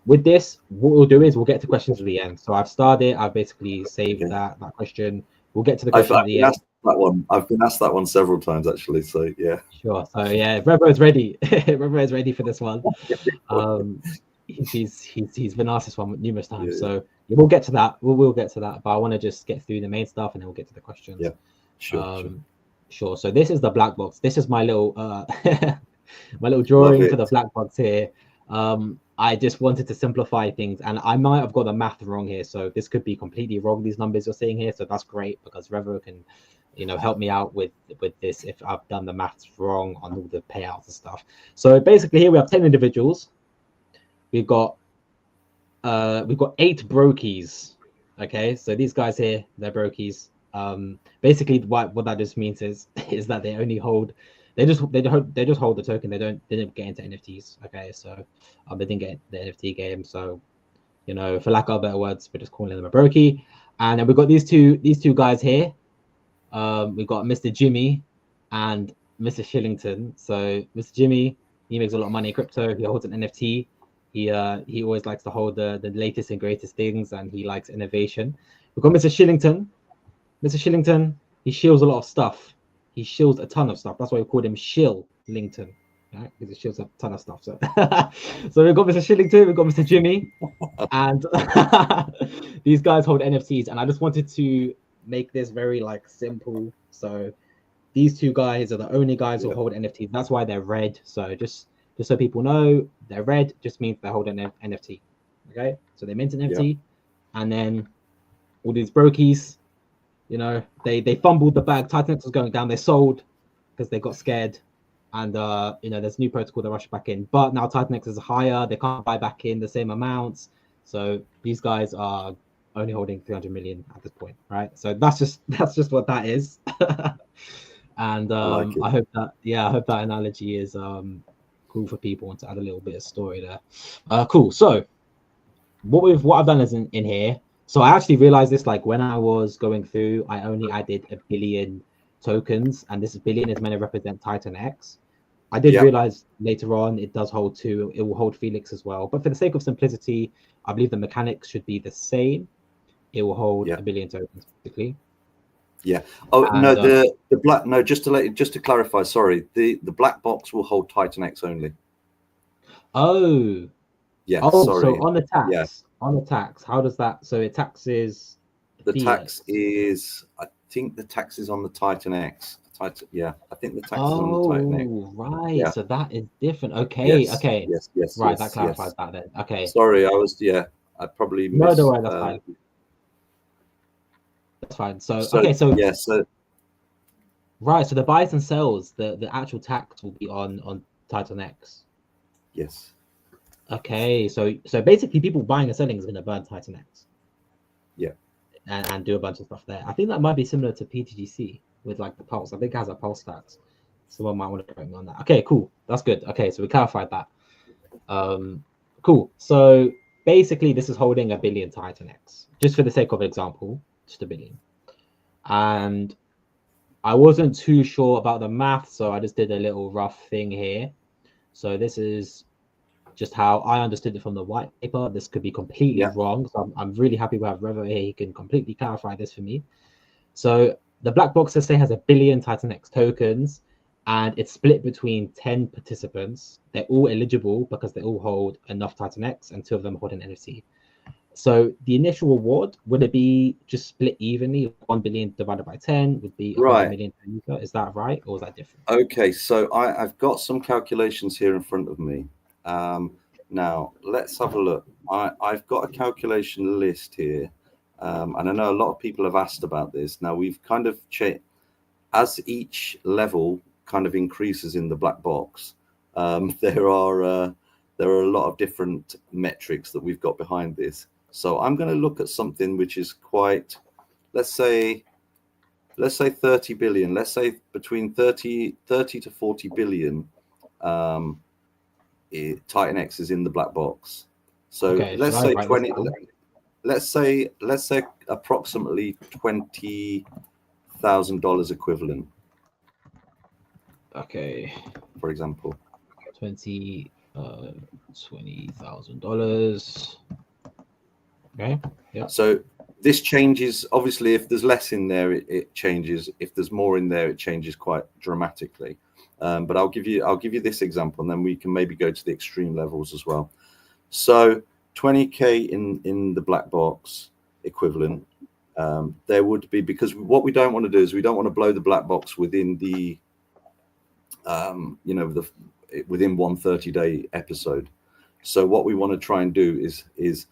With this, what we'll do is we'll get to questions at the end. So I've basically saved that question. We'll get to the question at the end. I've been asked that one several times actually. So yeah. Sure. So yeah, Revo is ready. Revo is ready for this one. He's been asked this one numerous times. So we'll get to that. We'll get to that. But I want to just get through the main stuff and then we'll get to the questions. Yeah. Sure. So this is the black box. This is my little my little drawing for the black box here. I just wanted to simplify things, and I might have got the math wrong here. So this could be completely wrong, these numbers you're seeing here. So that's great because Revo can, you know, help me out with this if I've done the maths wrong on all the payouts and stuff. So basically here we have 10 individuals. We've got 8 brokies. Okay, so these guys here, they're brokies. Basically what that just means is that they only hold, they just hold the token. They didn't get into NFTs. Okay, so they didn't get the NFT game. So, you know, for lack of better words, we're just calling them a brokey. And then we've got these two guys here. We've got Mr. Jimmy and Mr. Shillington. So Mr. Jimmy, he makes a lot of money in crypto. He holds an NFT. He always likes to hold the latest and greatest things, and he likes innovation. We've got Mr. Shillington. Mr. Shillington, he shills a lot of stuff. He shills a ton of stuff. That's why we call him Shillington, right? Because he shills a ton of stuff. So, so we've got Mr. Shillington, we've got Mr. Jimmy, and these guys hold NFTs. And I just wanted to make this very like simple. So these two guys are the only guys who hold NFTs. That's why they're red. So just so people know, they're red just means they hold an NFT. Okay, so they mint an NFT, and then all these brokies, you know, they fumbled the bag. Titan X was going down. They sold because they got scared, and you know, there's new protocol that rushed back in. But now Titan X is higher. They can't buy back in the same amounts. So these guys are only holding 300 million at this point, right? So that's just what that is. And I hope that analogy is cool for people, and to add a little bit of story there. Cool. So what I've done is in here. So I actually realized this, like when I was going through, I only added 1 billion tokens, and this billion is meant to represent Titan X. I did realize later on it does hold 2. It will hold Felix as well. But for the sake of simplicity, I believe the mechanics should be the same. It will hold 1 billion tokens, basically. Yeah. Oh, and, no, the black. No, just to clarify. Sorry, the black box will hold Titan X only. Oh. Yeah. Oh, sorry. so on the tax. Yeah. On the tax, how does that? So it taxes. The tax is. I think the tax is on the Titan X. Yeah, I think the tax is on the Titan X. Oh, right. Yeah. So that is different. Okay. Yes, okay. Yes. Right. That clarifies that then. Okay. Sorry, I was. Yeah, I probably missed. No, don't worry. That's fine. That's fine. So okay. So yeah. So right. So the buys and sells, the actual tax will be on Titan X. Yes. Okay, so basically people buying and selling is going to burn Titan X. Yeah. And do a bunch of stuff there. I think that might be similar to PTGC with like the pulse. I think it has a pulse tax. Someone might want to correct me on that. Okay, cool. That's good. Okay, so we clarified that. Cool. So basically this is holding 1 billion Titan X. Just for the sake of example, just 1 billion. And I wasn't too sure about the math, so I just did a little rough thing here. So this is just how I understood it from the white paper. This could be completely wrong. So I'm really happy we have Revo here. He can completely clarify this for me. So the black box, let's say, has 1 billion Titan X tokens, and it's split between 10 participants. They're all eligible because they all hold enough Titan X, and 2 of them hold an NFT. So the initial reward, would it be just split evenly? 1 billion divided by 10 would be 100 million per user. Is that right, or is that different? Okay, so I've got some calculations here in front of me. Now let's have a look. I've got a calculation list here, And I know a lot of people have asked about this. Now we've kind of as each level kind of increases in the black box, there are a lot of different metrics that we've got behind this. So I'm going to look at something which is quite, let's say 30 billion. Let's say between 30 to 40 billion. Titan X is in the black box. So Okay, let's should I say write this 20. down? Let's say approximately $20,000 equivalent, Okay, for example. $20,000. Okay. Yeah. So this changes. Obviously, if there's less in there, it changes. If there's more in there, it changes quite dramatically. But I'll give you this example, and then we can maybe go to the extreme levels as well. So 20K in the black box equivalent. There would be, because what we don't want to do is we don't want to blow the black box within the within one 30-day episode. So what we want to try and do is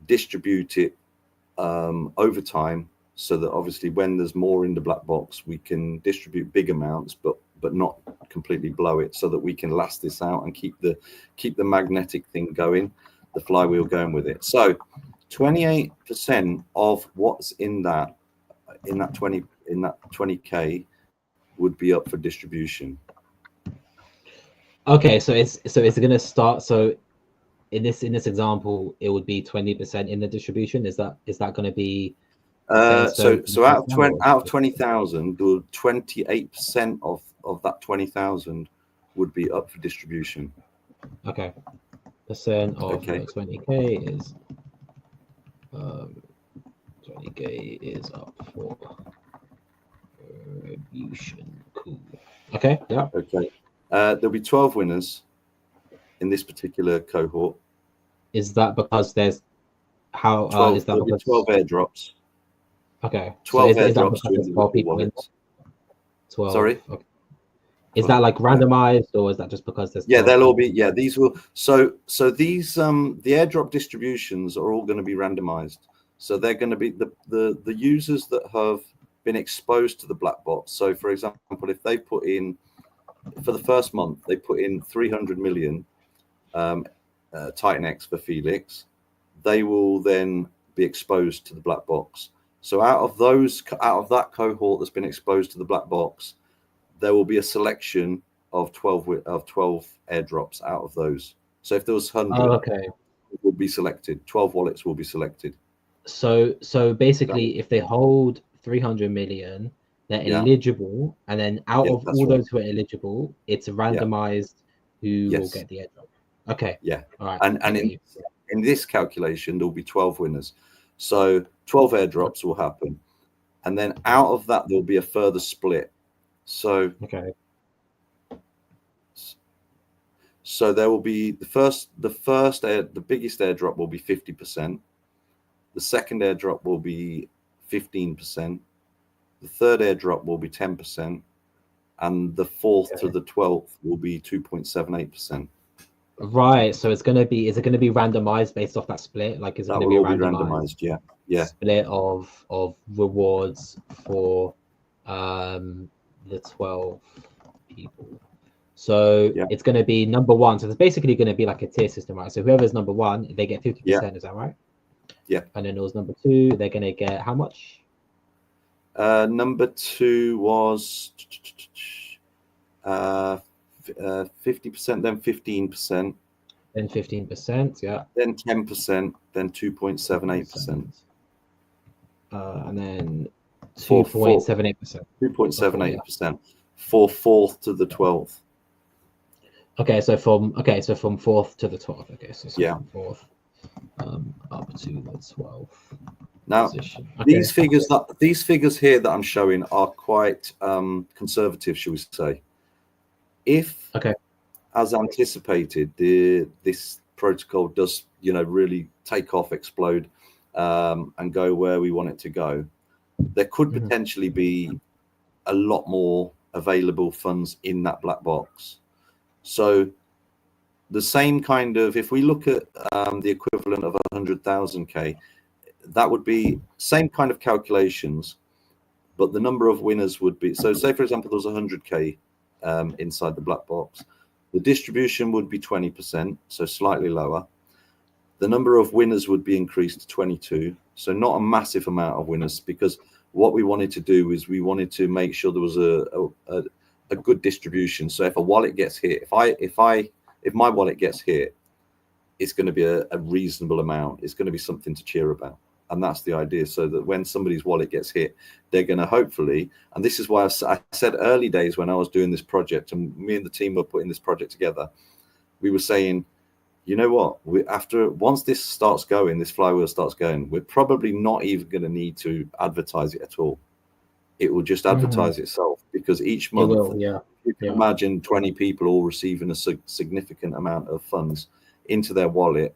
distribute it over time, so that obviously when there's more in the black box, we can distribute big amounts, but not completely blow it, so that we can last this out and keep the magnetic thing going, the flywheel going with it. So 28% of what's in that 20K would be up for distribution. Okay, so it's going to start. So in this example, it would be 20% in the distribution. Is that going to be so out of 20,000, 28% of that 20,000 would be up for distribution. Okay, percent of 20K is 20K is up for distribution. Cool. Okay. Yeah. Okay. There'll be 12 winners in this particular cohort. Is that because there's how 12, is that there'll because... be 12 airdrops? Okay. 12 so is that because there's 12 people in? 12. Sorry. Okay. Is that like randomized, or is that just because there's... Yeah, they'll all be. Yeah, these will. So these the airdrop distributions are all going to be randomized. So they're going to be the users that have been exposed to the black box. So for example, if they put in, for the first month, they put in 300 million Titan X for Felix, they will then be exposed to the black box. So out of that cohort that's been exposed to the black box, there will be a selection of 12 airdrops out of those. So if there was 100, okay, it will be selected. 12 wallets will be selected. So basically, if they hold 300 million, they're eligible, and then out of all those who are eligible, it's randomized who will get the airdrop. Okay. Yeah. All right. And in this calculation, there will be 12 winners. So 12 airdrops will happen, and then out of that, there will be a further split. So So there will be the biggest airdrop will be 50%. The second airdrop will be 15%. The third airdrop will be 10%, and the fourth to the 12th will be 2.78%. Right. So it's going to be, is it going to be randomized based off that split? Like, is it going to be randomized? Yeah. Split of rewards for the 12 people. So it's going to be number one. So it's basically going to be like a tier system, right? So whoever's number one, they get 50%. Is that right? Yeah. And then it was number two. They're going to get how much? Number two was 50%, then 15%. Then 15%, yeah. Then 10%, then 2.78%. And then 2.78%. 2.78% for fourth to the 12th. Okay, so from fourth to the 12th. Okay, so from fourth up to the 12th. Now, these figures here that I'm showing are quite conservative, shall we say? If, as anticipated, this protocol does, really take off, explode, and go where we want it to go, there could potentially be a lot more available funds in that black box. So the same kind of, if we look at the equivalent of 100,000K, that would be same kind of calculations, but the number of winners would be, so say for example there was 100k inside the black box, the distribution would be 20%, so slightly lower. The number of winners would be increased to 22, so not a massive amount of winners, because what we wanted to do is we wanted to make sure there was a good distribution. So if a wallet gets hit, if my wallet gets hit, it's going to be a reasonable amount. It's going to be something to cheer about. And that's the idea. So that when somebody's wallet gets hit, they're going to hopefully, and this is why I said early days when I was doing this project and me and the team were putting this project together, we were saying, you know what, once this starts going, this flywheel starts going, we're probably not even going to need to advertise it at all. It will just advertise itself, because each month, you can imagine 20 people all receiving a significant amount of funds into their wallet.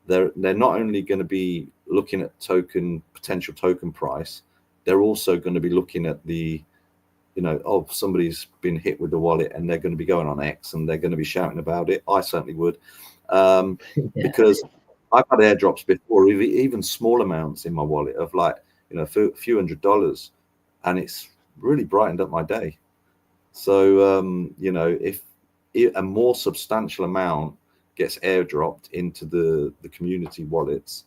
They're not only going to be looking at potential token price, they're also going to be looking at the, somebody's been hit with the wallet, and they're going to be going on X and they're going to be shouting about it. I certainly would, because I've had airdrops before, even small amounts in my wallet of like, a few $100s, and it's really brightened up my day. So, if a more substantial amount gets airdropped into the community wallets,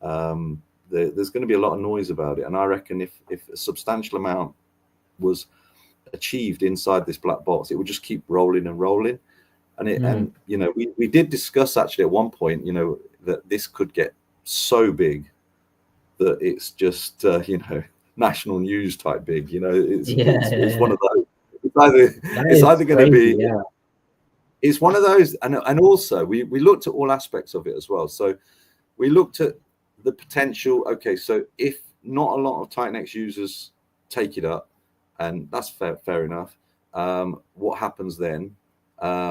there's going to be a lot of noise about it. And I reckon if a substantial amount was achieved inside this black box, it would just keep rolling and rolling. And we did discuss actually at one point, that this could get so big that it's just national news type big. It's one of those. It's either going to be. Yeah. It's one of those, and also we looked at all aspects of it as well. So we looked at the potential. Okay, so if not a lot of Titan-X users take it up, and that's fair enough. What happens then?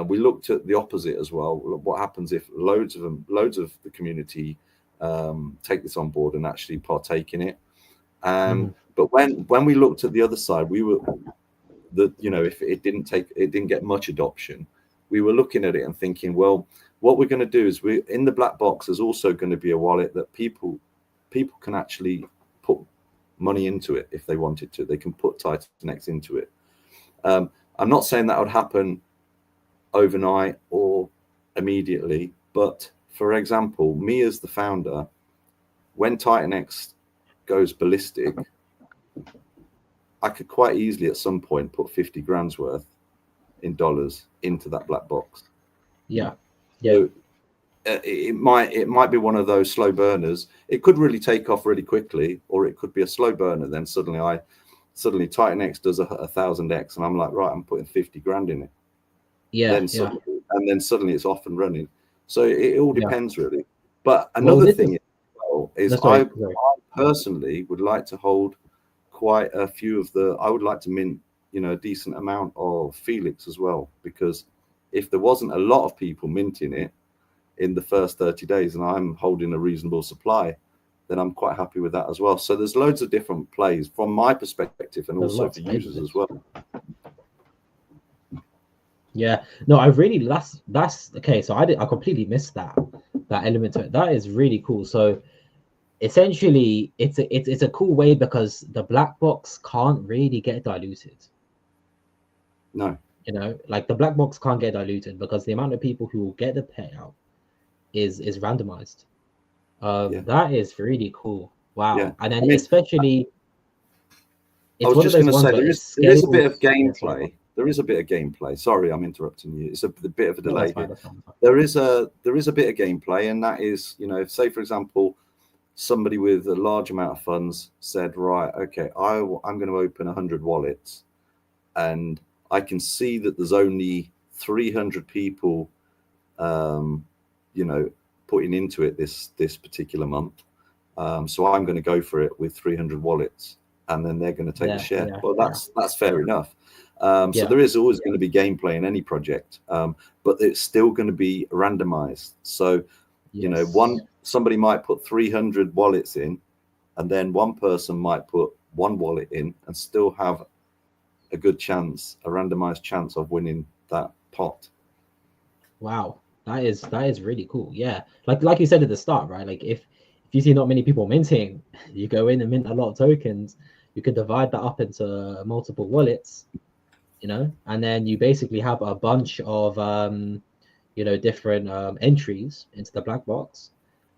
We looked at the opposite as well. What happens if loads of the community take this on board and actually partake in it? But when we looked at the other side, if it didn't get much adoption, we were looking at it and thinking, well, what we're going to do is in the black box, there's also going to be a wallet that people can actually put money into it if they wanted to. They can put Titan-X into it. I'm not saying that would happen overnight or immediately, but for example, me as the founder, when Titan-X goes ballistic, I could quite easily at some point put 50 grand's worth in dollars into that black box. So, it might be one of those slow burners. It could really take off really quickly, or it could be a slow burner. Then suddenly Titan-X does 1,000x, and I'm like, right, I'm putting 50 grand in it. And then suddenly it's off and running. So it all depends really. But another thing is I personally would like to hold quite a few I would like to mint, a decent amount of Felix as well, because if there wasn't a lot of people minting it in the first 30 days and I'm holding a reasonable supply, then I'm quite happy with that as well. So there's loads of different plays from my perspective, and also for users as well. Yeah, no, I really that's okay. So I completely missed that element to it. That is really cool. So essentially, it's a cool way, because the black box can't really get diluted. No, like the black box can't get diluted because the amount of people who will get the payout is randomized. That is really cool. Wow. Yeah. And then especially, I was just going to say there is a bit of gameplay. There is a bit of gameplay. Sorry, I'm interrupting you. It's a bit of a delay here. There is a bit of gameplay, and that is, if, say for example, somebody with a large amount of funds said, right, okay, I'm going to open 100 wallets, and I can see that there's only 300 people, putting into it this particular month. So I'm going to go for it with 300 wallets, and then they're going to take the share. Well, that's fair enough. So there is always going to be gameplay in any project, but it's still going to be randomized. So, somebody might put 300 wallets in, and then one person might put one wallet in and still have a good chance, a randomized chance of winning that pot. Wow, that is really cool. Yeah, like you said at the start, right? Like if if you see not many people minting, you go in and mint a lot of tokens. You could divide that up into multiple wallets, and then you basically have a bunch of different entries into the black box,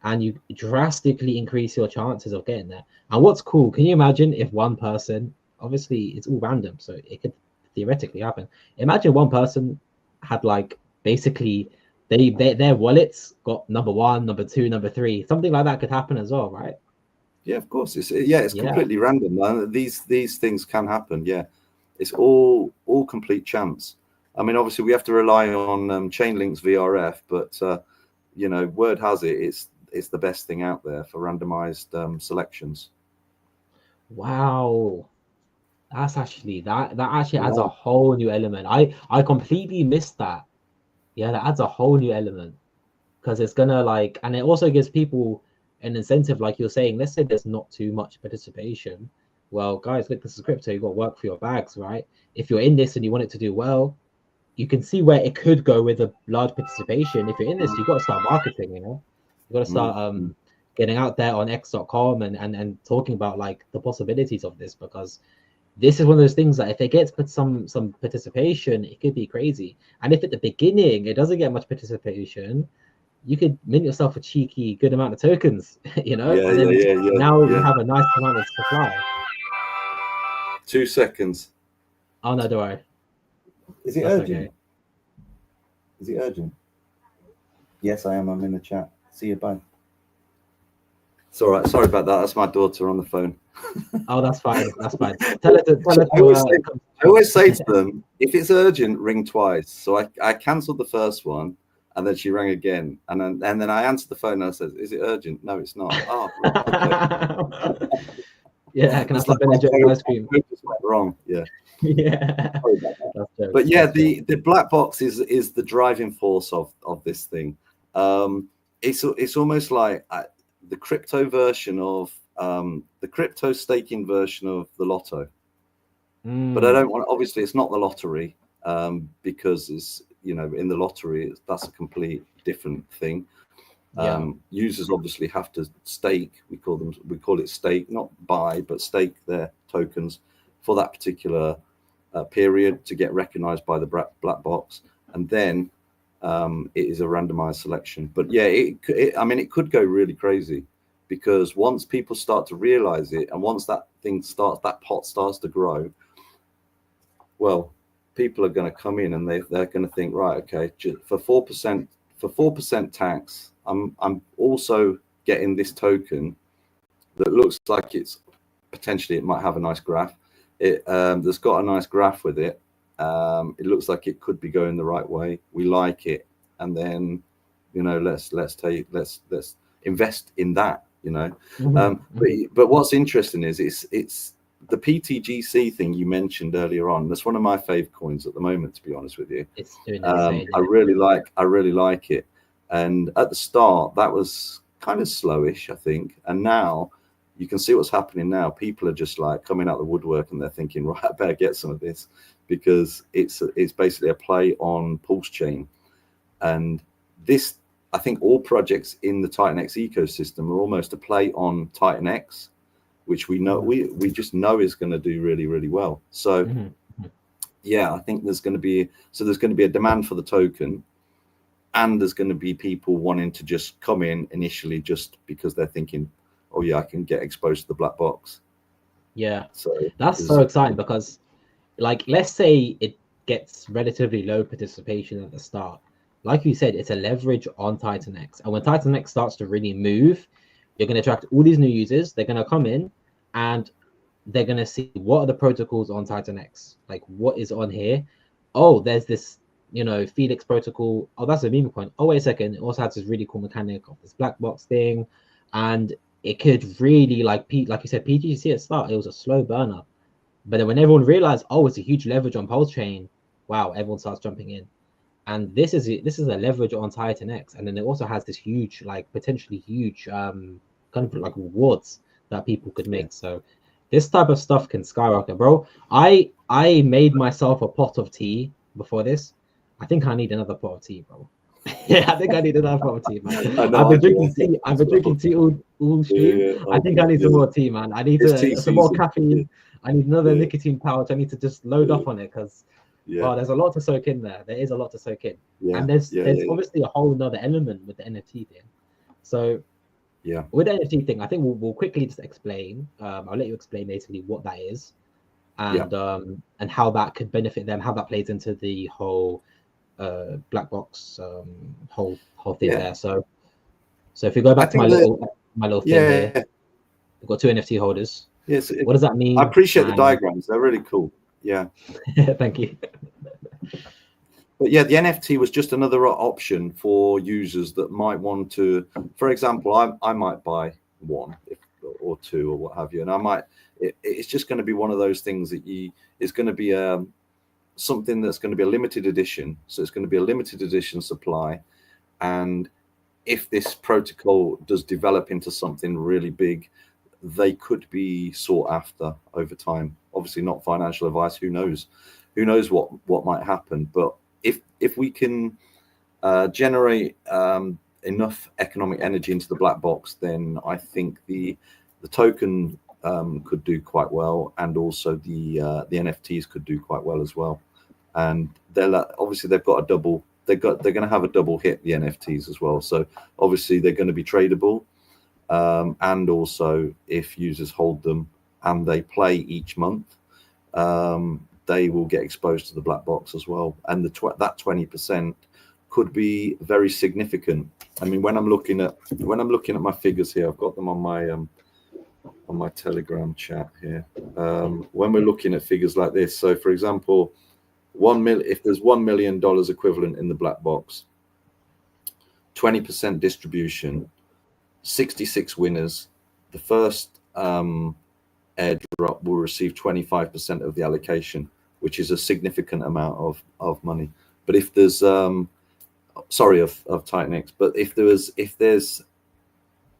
and you drastically increase your chances of getting there. And what's cool, can you imagine if one person, obviously it's all random, so it could theoretically happen. Imagine one person had like basically their wallets got number 1, number 2, number 3, something like that could happen as well, right? Yeah, of course. It's completely random, man. These things can happen. Yeah, it's all complete chance. I mean, obviously we have to rely on Chainlink's VRF, but word has it, it's the best thing out there for randomized selections. Wow, that's actually that actually adds a whole new element. I completely missed that. Yeah, that adds a whole new element, because it's gonna like, and it also gives people an incentive, like you're saying. Let's say there's not too much participation. Well, guys, look, this is crypto. You got to work for your bags, right? If you're in this and you want it to do well, you can see where it could go with a large participation. If you're in this, you got to start marketing. You got to start getting out there on x.com and talking about like the possibilities of this, because this is one of those things that if it gets some participation, it could be crazy. And if at the beginning it doesn't get much participation, you could mint yourself a cheeky good amount of tokens, and then now you have a nice amount of supply. 2 seconds. Oh no, don't worry. Is it urgent? Okay. Is it urgent? Yes, I am. I'm in the chat. See you, bye. It's all right. Sorry about that. That's my daughter on the phone. Oh, that's fine. That's fine. Tell her I always say to them, if it's urgent, ring twice. So I cancelled the first one, and then she rang again, and then I answered the phone and I said, "Is it urgent?" No, it's not. Oh, okay. Yeah, can I have like Ben & Jerry's ice cream? Wrong. Yeah. Yeah. But yeah, the black box is the driving force of this thing. It's almost like the crypto version of the crypto staking version of the lotto. But I don't want, obviously it's not the lottery, because it's, in the lottery that's a complete different thing. Users obviously have to stake. We call it stake, not buy, but stake their tokens for that particular period to get recognized by the black box, and then it is a randomized selection. But yeah, it could go really crazy, because once people start to realize it, and once that pot starts to grow, well, people are going to come in and they're going to think, right, okay, for 4% tax, I'm also getting this token that looks like it might have a nice graph. There's got a nice graph with it. It looks like it could be going the right way. We like it, and then let's invest in that. But what's interesting is it's the PTGC thing you mentioned earlier on. That's one of my fave coins at the moment, to be honest with you. It's doing insane. I really like it. And at the start, that was kind of slowish, I think. And now you can see what's happening now. People are just like coming out the woodwork, and they're thinking, right, I better get some of this, because it's basically a play on Pulse Chain. And this, I think all projects in the TitanX ecosystem are almost a play on TitanX, which we know we just know is going to do really, really well. So yeah, I think there's going to be a demand for the token, and there's going to be people wanting to just come in initially just because they're thinking, oh yeah, I can get exposed to the black box. Yeah, so that's so exciting, because like, let's say it gets relatively low participation at the start. Like you said, it's a leverage on TitanX, and when TitanX starts to really move, you're going to attract all these new users. They're going to come in and they're going to see, what are the protocols on TitanX? Like, what is on here? Oh, there's this, Felix protocol. Oh, that's a meme coin. Oh, wait a second. It also has this really cool mechanic of this black box thing. And it could really, like you said, PTGC at the start, it was a slow burner. But then when everyone realized, oh, it's a huge leverage on Pulse Chain, wow, everyone starts jumping in. And this is a leverage on TitanX. And then it also has this huge, like potentially huge kind of like rewards that people could make. So this type of stuff can skyrocket, bro. I made myself a pot of tea before this. I think I need another pot of tea, bro. Yeah, I think I need another bottle tea, man. I know I've I been do. drinking tea. I've been drinking tea all stream. Yeah, I think I need some more tea, man. I need it's tea some more season. caffeine. I need another Yeah, nicotine pouch. I need to just load yeah, up on it because, yeah, well, there's a lot to soak in there. There is a lot to soak in, yeah, and there's yeah, there's yeah, obviously a whole nother element with the NFT thing. So yeah, with the NFT thing, I think we'll quickly just explain. I'll let you explain basically what that is, yeah, and how that could benefit them, how that plays into the whole black box whole thing yeah. there. So if we go I back to think that, my little thing here, yeah, we've got two NFT holders. yes. What does that I mean? appreciate the And diagrams. They're really cool. Yeah. thank you. But yeah, the NFT was just another option for users that might want to, for example, I might buy one or two or what have you. And I might, it's just going to be one of those things that it's going to be something that's going to be a limited edition. So it's going to be a limited edition supply. And if this protocol does develop into something really big, they could be sought after over time. Obviously not financial advice. Who knows what might happen. But if we can generate enough economic energy into the black box, then I think the token could do quite well, and also the NFTs could do quite well as well. And obviously they've got a double. They're going to have a double hit, the NFTs as well. So obviously they're going to be tradable, and also if users hold them and they play each month, they will get exposed to the black box as well. And that 20% could be very significant. I mean, when I'm looking at my figures here, I've got them on my Telegram chat here. When we're looking at figures like this, so for example, if there's $1 million equivalent in the black box, 20% distribution, 66 winners, the first airdrop will receive 25% of the allocation, which is a significant amount of money. But if there's sorry, of Titanx, but if there's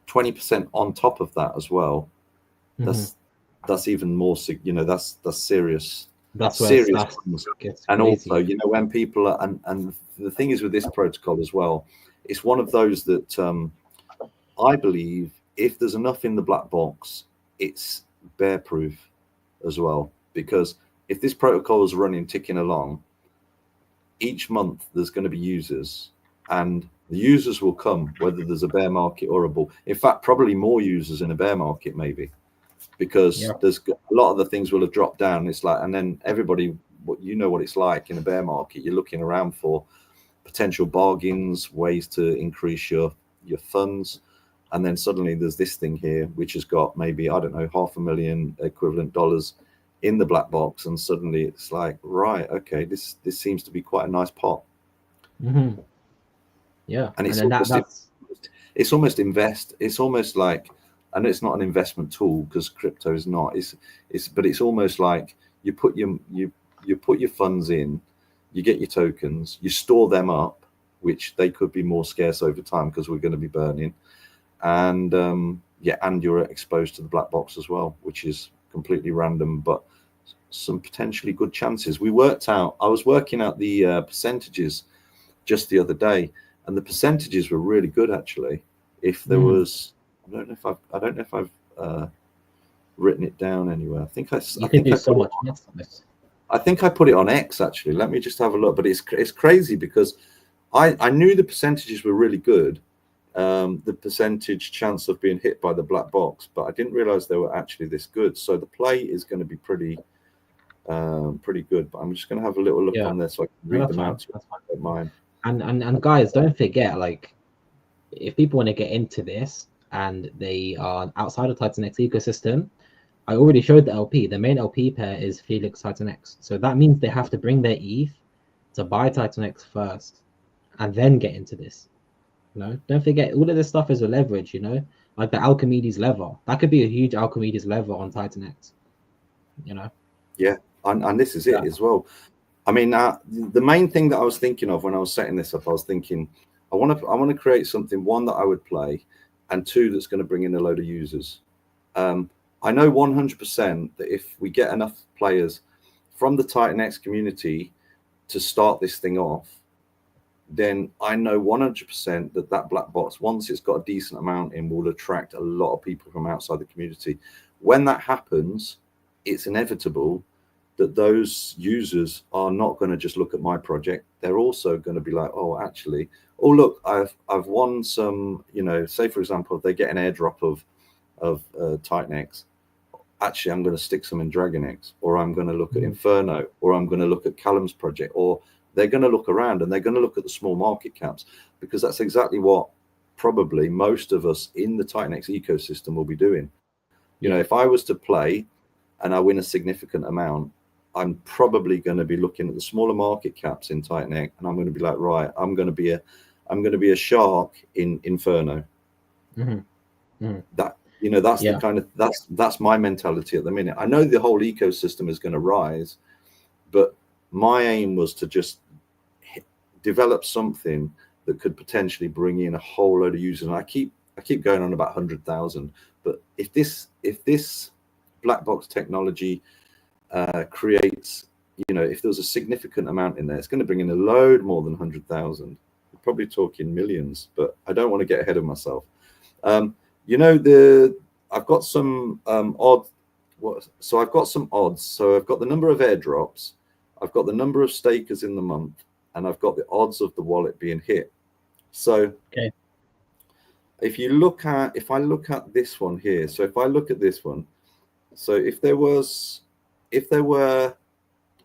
20% on top of that as well, that's even more, that's serious. That's where serious stuff gets and crazy. also, when people are, and the thing is with this protocol as well, it's one of those that I believe if there's enough in the black box, it's bear proof as well, because if this protocol is running, ticking along, each month there's going to be users, and the users will come whether there's a bear market or a bull. In fact, probably more users in a bear market, maybe, because there's a lot of the things will have dropped down. It's like, and then everybody, what it's like in a bear market, you're looking around for potential bargains, ways to increase your funds. And then suddenly there's this thing here, which has got maybe, I don't know, $500,000 equivalent dollars in the black box. And suddenly it's like, right, okay, this seems to be quite a nice pot. Yeah. And it's almost like, I know it's not an investment tool because crypto is not, but it's almost like you put your funds in, you get your tokens, you store them up, which they could be more scarce over time because we're going to be burning. And and you're exposed to the black box as well, which is completely random, but some potentially good chances. I was working out the percentages just the other day, and the percentages were really good actually. If there was, I don't know if I've written it down anywhere. I think I put it on X actually. Let me just have a look. But it's crazy because I knew the percentages were really good. The percentage chance of being hit by the black box, but I didn't realize they were actually this good. So the play is going to be pretty good. But I'm just going to have a little look on there so I can read them out. That's fine. And guys, don't forget, like, if people want to get into this and they are outside of Titanx ecosystem, I already showed the LP. The main LP pair is Felix Titanx. So that means they have to bring their ETH to buy Titanx first and then get into this. Don't forget, all of this stuff is a leverage, like the Alchemedes lever. That could be a huge Alchemedes lever on Titanx, Yeah, and this is it as well. I mean, the main thing that I was thinking of when I was setting this up, I was thinking, I want to create something, one, that I would play, and two, that's going to bring in a load of users. I know 100% that if we get enough players from the Titanx community to start this thing off, then I know 100% that that black box, once it's got a decent amount in, will attract a lot of people from outside the community. When that happens, it's inevitable that those users are not going to just look at my project. They're also going to be like, oh, actually, oh, look, I've won some, you know, say, for example, if they get an airdrop of Titan X, actually, I'm going to stick some in Dragon X, or I'm going to look at Inferno, or I'm going to look at Callum's project, or they're going to look around and they're going to look at the small market caps, because that's exactly what probably most of us in the Titan X ecosystem will be doing. You know, if I was to play and I win a significant amount, I'm probably going to be looking at the smaller market caps in Titan X, and I'm going to be like, right, I'm going to be a shark in Inferno. That, you know, that's the kind of that's my mentality at the minute. I know the whole ecosystem is going to rise, but my aim was to just develop something that could potentially bring in a whole load of users. And I keep going on about 100,000, but if this black box technology creates, you know, if there's a significant amount in there, it's going to bring in a load more than 100,000. We're probably talking millions, but I don't want to get ahead of myself. You know, I've got some so I've got some odds. So I've got the number of airdrops, I've got the number of stakers in the month, and I've got the odds of the wallet being hit. So if I look at this one here, so if I look at this one, so if there were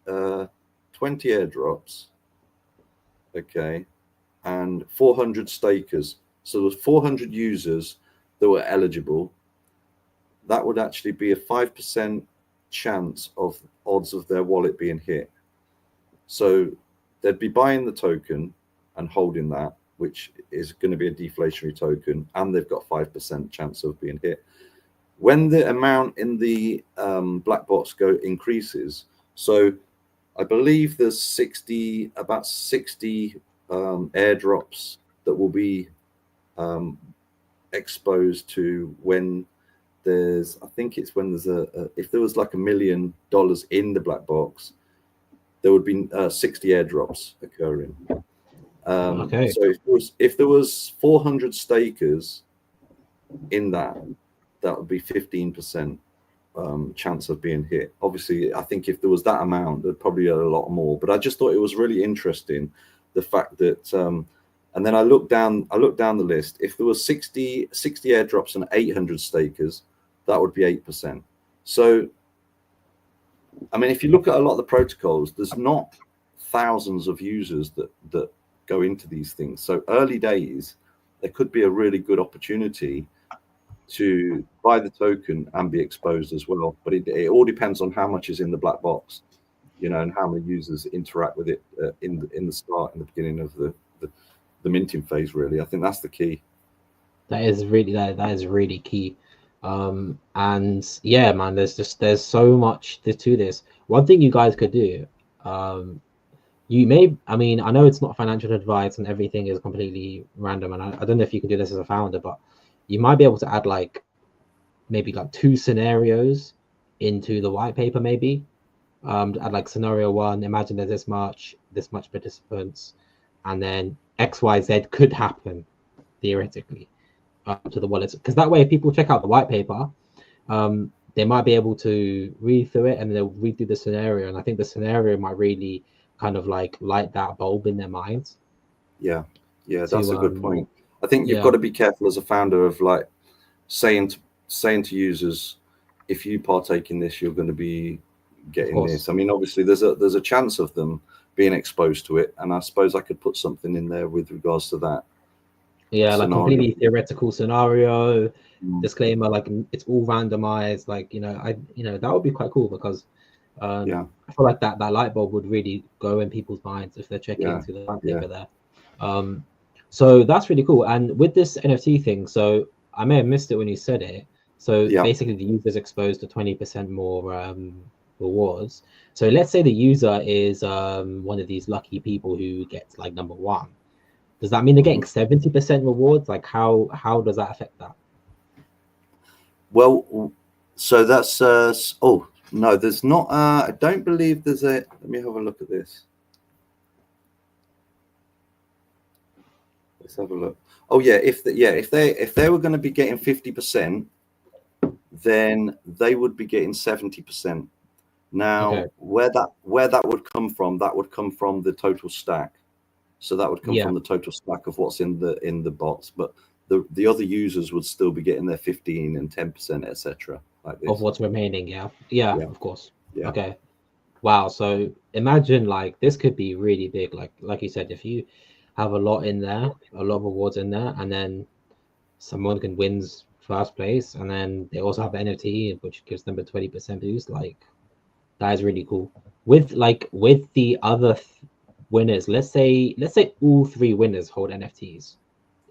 20 airdrops, okay, and 400 stakers, so there's 400 users that were eligible, that would actually be a 5% chance of odds of their wallet being hit. So they'd be buying the token and holding that, which is going to be a deflationary token, and they've got 5% chance of being hit. When the amount in the black box increases, so I believe there's about 60 airdrops that will be exposed to when there's, I think it's when there's if there was like $1 million in the black box, there would be 60 airdrops occurring. So if there was 400 stakers in that would be 15% chance of being hit. Obviously, I think if there was that amount, there'd probably be a lot more. But I just thought it was really interesting, the fact that, and then I looked down the list. If there was 60 airdrops and 800 stakers, that would be 8%. So, I mean, if you look at a lot of the protocols, there's not thousands of users that go into these things. So early days, there could be a really good opportunity to buy the token and be exposed as well. But it all depends on how much is in the black box, you know, and how many users interact with it in the beginning of the minting phase. Really, I think that's the key. That is really key. And yeah, man, there's so much to this. One thing you guys could do, I mean, I know it's not financial advice and everything is completely random, and I don't know if you can do this as a founder, but you might be able to add maybe 2 scenarios into the white paper, maybe. Add like scenario 1, imagine there's this much participants, and then XYZ could happen theoretically to the wallets, because that way if people check out the white paper, they might be able to read through it and they'll read through the scenario, and I think the scenario might really kind of light that bulb in their minds. Yeah, that's a good point. I think you've got to be careful as a founder of saying to users, if you partake in this, you're going to be getting this. I mean, obviously there's a chance of them being exposed to it, and I suppose I could put something in there with regards to that. Yeah, scenario. Like completely theoretical scenario, disclaimer, like it's all randomized, that would be quite cool, because I feel like that light bulb would really go in people's minds if they're checking into the white paper there. So that's really cool. And with this NFT thing, so I may have missed it when you said it. So basically the user is exposed to 20% more rewards. So let's say the user is one of these lucky people who gets number 1. Does that mean they're getting 70% rewards? Like how does that affect that? Well, so that's oh no, there's not. I don't believe there's a. Let me have a look at this. Let's have a look. Oh yeah, if they were going to be getting 50%, then they would be getting 70%. Now, where that would come from, that would come from the total stack. So that would come from the total stack of what's in the bots, but the other users would still be getting their 15 and 10%, etc. Like this. Of what's remaining. Yeah, of course. Yeah. Okay. Wow. So imagine like this could be really big. Like you said, if you have a lot in there, a lot of rewards in there, and then someone can wins first place, and then they also have the NFT, which gives them a 20% boost. Like that is really cool. With the other winners, let's say all three winners hold NFTs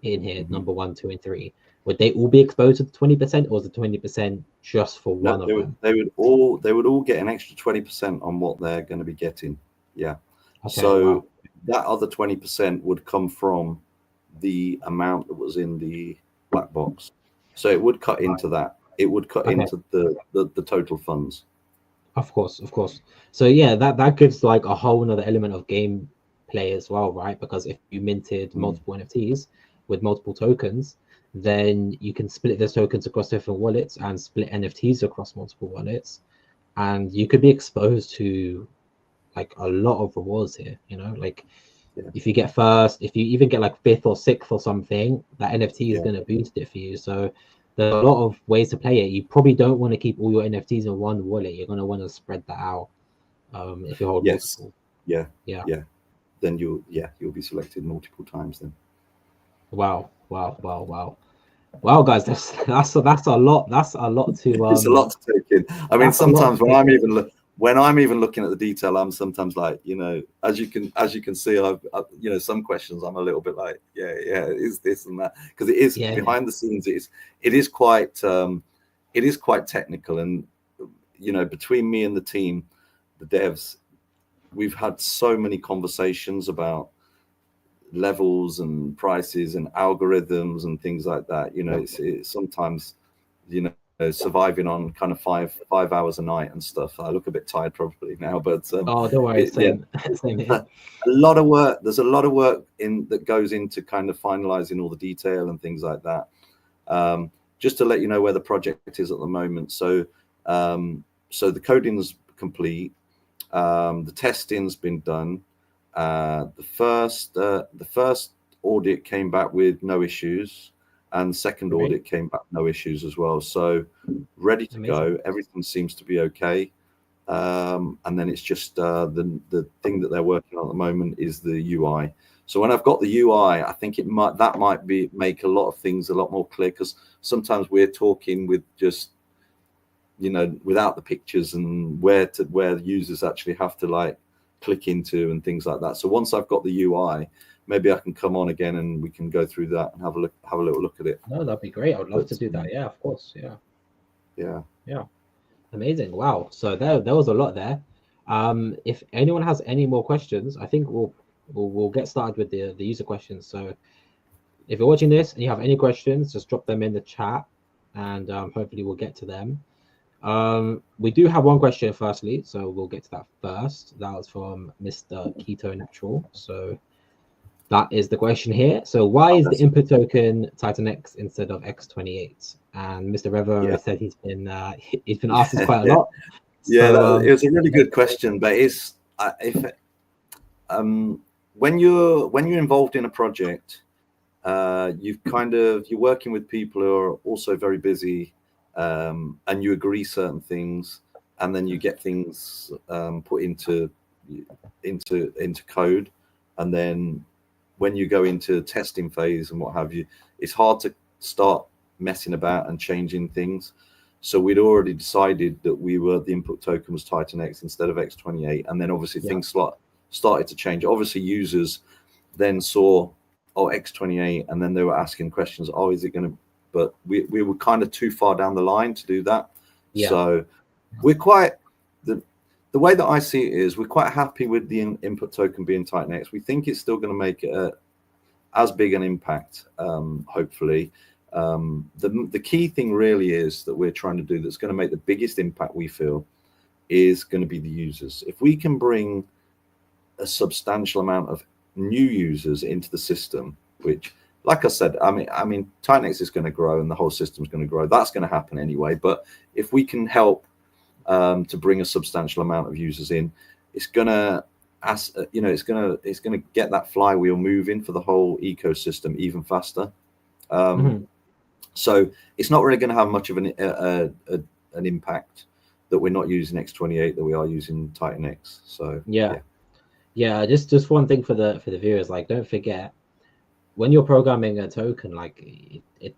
in here, number 1, 2, and 3. Would they all be exposed to the 20%, or is the 20% just for one of them? They would all get an extra 20% on what they're going to be getting. Yeah. Okay, so that other 20% would come from the amount that was in the black box. So it would cut into that. It would cut into the total funds. Of course. So yeah, that gives like a whole another element of game play as well, right? Because if you minted multiple NFTs with multiple tokens, then you can split those tokens across different wallets and split NFTs across multiple wallets, and you could be exposed to like a lot of rewards here. You know, like if you get first, if you even get like 5th or 6th or something, that NFT is going to boost it for you. So there's a lot of ways to play it. You probably don't want to keep all your NFTs in one wallet. You're going to want to spread that out. If you hold multiple. Yeah. Then you'll be selected multiple times then. Wow, guys, that's a lot. That's a lot to. It's a lot to take in. I mean, sometimes when I'm even looking at the detail, I'm sometimes like, you know, as you can see, I've you know, some questions I'm a little bit like, is this and that, because it is behind the scenes. It is quite technical, and you know, between me and the team, the devs, we've had so many conversations about levels and prices and algorithms and things like that. You know, it's sometimes, you know, surviving on kind of five hours a night and stuff. I look a bit tired probably now, but don't worry, same here. A lot of work. There's a lot of work that goes into kind of finalizing all the detail and things like that. Just to let you know where the project is at the moment. So the coding's complete. The testing's been done. The first audit came back with no issues, and the second audit came back no issues as well. So ready to go. Everything seems to be okay. And then it's just the thing that they're working on at the moment is the UI. So when I've got the UI, I think that might make a lot of things a lot more clear, because sometimes we're talking with just, you know, without the pictures and where users actually have to like click into and things like that. So once I've got the UI, maybe I can come on again and we can go through that and have a little look at it. No, that'd be great. I would love to do that. Yeah, of course. Yeah. Amazing. Wow. So there was a lot there. If anyone has any more questions, I think we'll get started with the user questions. So if you're watching this and you have any questions, just drop them in the chat, and hopefully we'll get to them. We do have one question firstly, so we'll get to that first. That was from Mr. Keto Natural. So that is the question here. So why is the input token Titan X instead of X28? And Mr. Revo said he's been asked this quite a lot. So, it was a really good question, but it's when you're involved in a project, you're working with people who are also very busy, and you agree certain things, and then you get things put into code, and then when you go into testing phase and what have you, it's hard to start messing about and changing things. So we'd already decided that the input token was Titan X instead of X28, and then obviously things started to change. Obviously users then saw X28, and then they were asking questions, is it going to, but we were kind of too far down the line to do that. So we're quite, the way that I see it is we're quite happy with the input token being Titan X. We think it's still going to make as big an impact, hopefully. The key thing really is that we're trying to do that's going to make the biggest impact, we feel, is going to be the users. If we can bring a substantial amount of new users into the system, which like I said, I mean, Titan-X is going to grow and the whole system's going to grow. That's going to happen anyway. But if we can help to bring a substantial amount of users in, it's going to, it's going to get that flywheel moving for the whole ecosystem even faster. So it's not really going to have much of an impact that we're not using X28, that we are using Titan-X. So yeah. Just one thing for the viewers, like, don't forget, when you're programming a token, like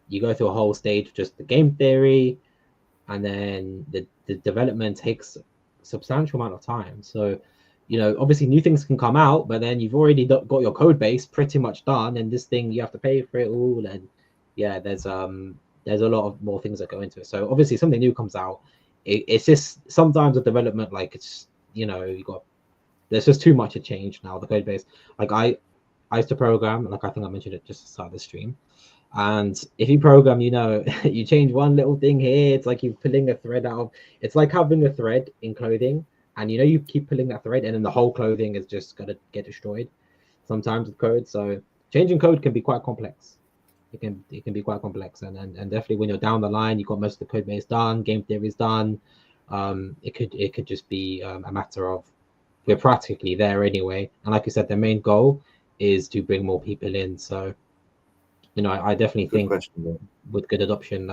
you go through a whole stage, just the game theory, and then the development takes a substantial amount of time. So, obviously new things can come out, but then you've already got your code base pretty much done, and this thing you have to pay for it all, and yeah, there's a lot of more things that go into it. So obviously something new comes out, it's just sometimes the development, like, it's there's just too much to change now, the code base. Like I used to program, like I think I mentioned it just to start the stream. And if you program, you change one little thing here, it's like you're pulling a thread out of, it's like having a thread in clothing, and you keep pulling that thread, and then the whole clothing is just gonna get destroyed sometimes with code. So changing code can be quite complex. It can be quite complex, and definitely when you're down the line, you've got most of the code base done, game theory is done. It could just be a matter of, we're practically there anyway. And like you said, the main goal is to bring more people in. So, I definitely think with good adoption,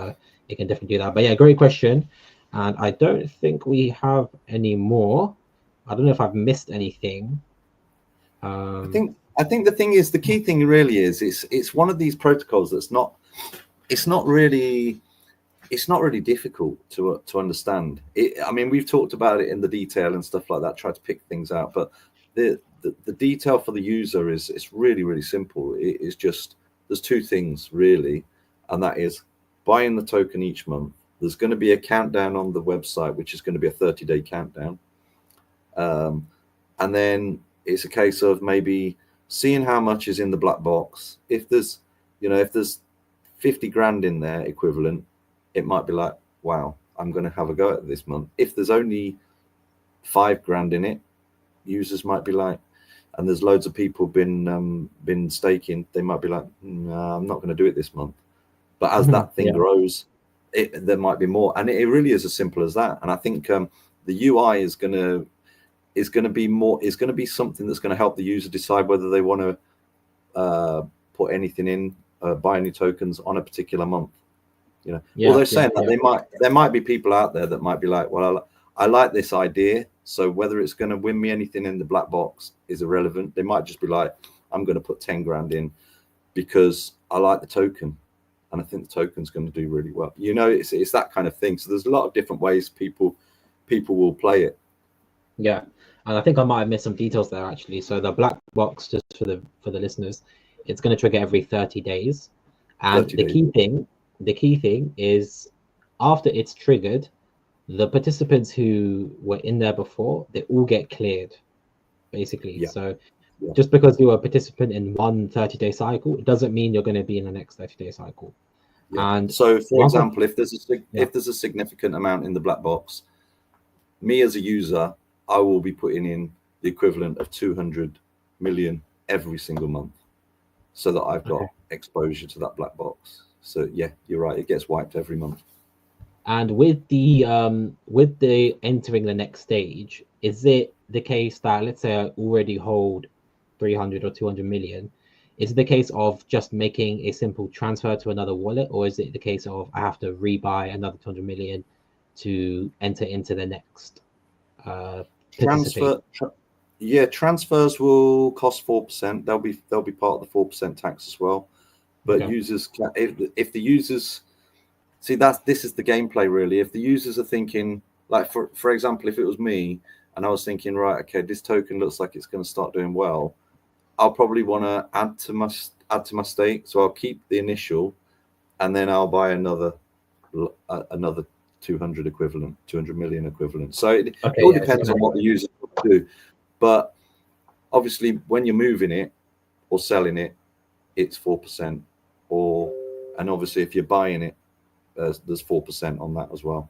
it can definitely do that. But yeah, great question. And I don't think we have any more. I don't know if I've missed anything. I think the thing is, the key thing really is, it's one of these protocols that's not really difficult to understand. I mean, we've talked about it in the detail and stuff like that, tried to pick things out, but the detail for the user it's really, really simple. It's just, there's two things really, and that is buying the token each month. There's going to be a countdown on the website, which is going to be a 30-day countdown. And then it's a case of maybe seeing how much is in the black box. If there's 50 grand in there equivalent, it might be like, wow, I'm going to have a go at this month. If there's only 5 grand in it, users might be like, and there's loads of people been staking, they might be like, no, I'm not going to do it this month. But as that thing grows, there might be more, and it really is as simple as that. And I think the UI is going to be something that's going to help the user decide whether they want to put anything in, buy any tokens on a particular month. Although saying that, there might be people out there that might be like, well, I like this idea, so whether it's going to win me anything in the black box is irrelevant. They might just be like, I'm going to put 10 grand in because I like the token, and I think the token's going to do really well. It's that kind of thing. So there's a lot of different ways people will play it. Yeah, and I think I might have missed some details there actually. So the black box, just for the listeners, it's going to trigger every 30 days, and the key thing is, after it's triggered, the participants who were in there before, they all get cleared, basically. So just because you were a participant in one 30-day cycle, it doesn't mean you're going to be in the next 30-day cycle. And so, for example, if there's a significant amount in the black box, me as a user, I will be putting in the equivalent of 200 million every single month, so that I've got exposure to that black box. So yeah, you're right, it gets wiped every month. And with the entering the next stage, is it the case that, let's say I already hold 300 or 200 million, is it the case of just making a simple transfer to another wallet, or is it the case of I have to rebuy another 200 million to enter into the next transfers will cost 4%. They'll be part of the 4% tax as well. But users, if the users see, this is the gameplay really. If the users are thinking, like for example, if it was me and I was thinking, right, okay, this token looks like it's going to start doing well, I'll probably want to add to my stake. So I'll keep the initial, and then I'll buy another 200 million equivalent. So it all depends on what the user will do. But obviously, when you're moving it or selling it, it's 4%. And obviously, if you're buying it, there's 4% on that as well.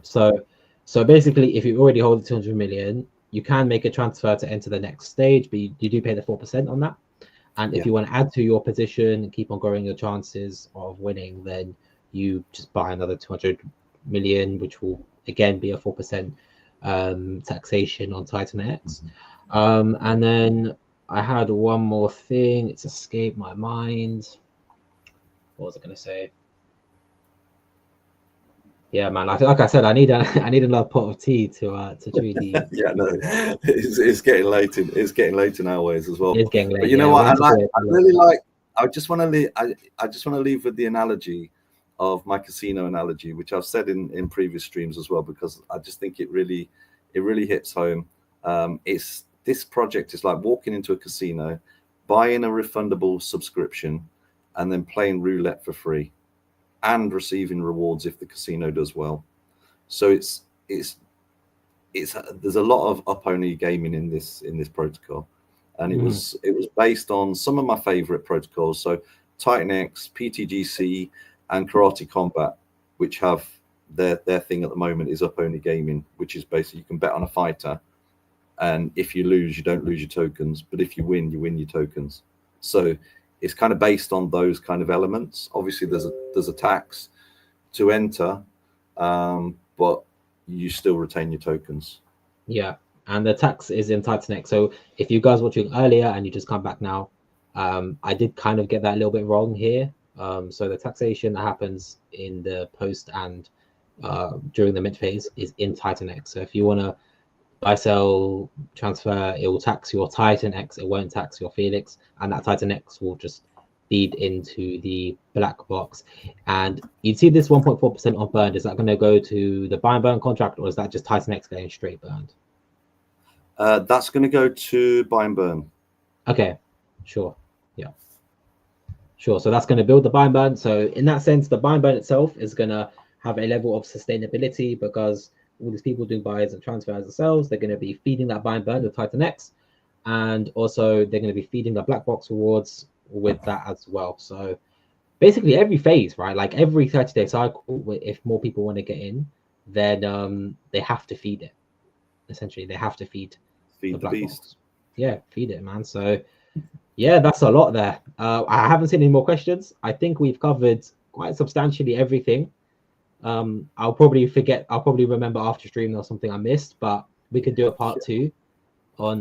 So basically, if you already hold the 200 million, you can make a transfer to enter the next stage, but you do pay the 4% on that. And if you want to add to your position and keep on growing your chances of winning, then you just buy another 200 million, which will again be a 4% taxation on Titan X. And then I had one more thing. It's escaped my mind. What was I going to say? Yeah, man. Like I said, I need another pot of tea to truly. Yeah, no, it's getting late in our ways as well. It's getting late. But you know what? I just want to leave with the analogy of my casino analogy, which I've said in previous streams as well, because I just think it really hits home. This project is like walking into a casino, buying a refundable subscription, and then playing roulette for free, and receiving rewards if the casino does well. So there's a lot of up-only gaming in this protocol, and it was based on some of my favorite protocols. So Titan X, PTGC, and Karate Combat, which have their thing at the moment is up-only gaming, which is basically you can bet on a fighter, and if you lose, you don't lose your tokens, but if you win, you win your tokens. So it's kind of based on those kind of elements. Obviously, there's a tax to enter, but you still retain your tokens. Yeah, and the tax is in Titan X. So if you guys watching earlier and you just come back now, I did kind of get that a little bit wrong here. So the taxation that happens in the post and during the mid phase is in Titan X. So if you want to buy, sell, transfer, it will tax your Titan X. It won't tax your Felix, and that Titan X will just feed into the black box. And you'd see this 1.4% on burned. Is that going to go to the buy and burn contract, or is that just Titan X getting straight burned? That's going to go to buy and burn. Okay, sure. Yeah, sure. So that's going to build the buy and burn. So in that sense, the buy and burn itself is going to have a level of sustainability, because all these people doing buys and transfers and sells, they're going to be feeding that buy and burn with Titan X, and also they're going to be feeding the black box rewards with that as well. So basically every phase, right, like every 30-day cycle, if more people want to get in, then they have to feed it. Essentially, they have to feed the black beast box. Yeah, feed it, man. So yeah, that's a lot there. I haven't seen any more questions. I think we've covered quite substantially everything. I'll probably remember after stream or something I missed, but we could do a part 2 on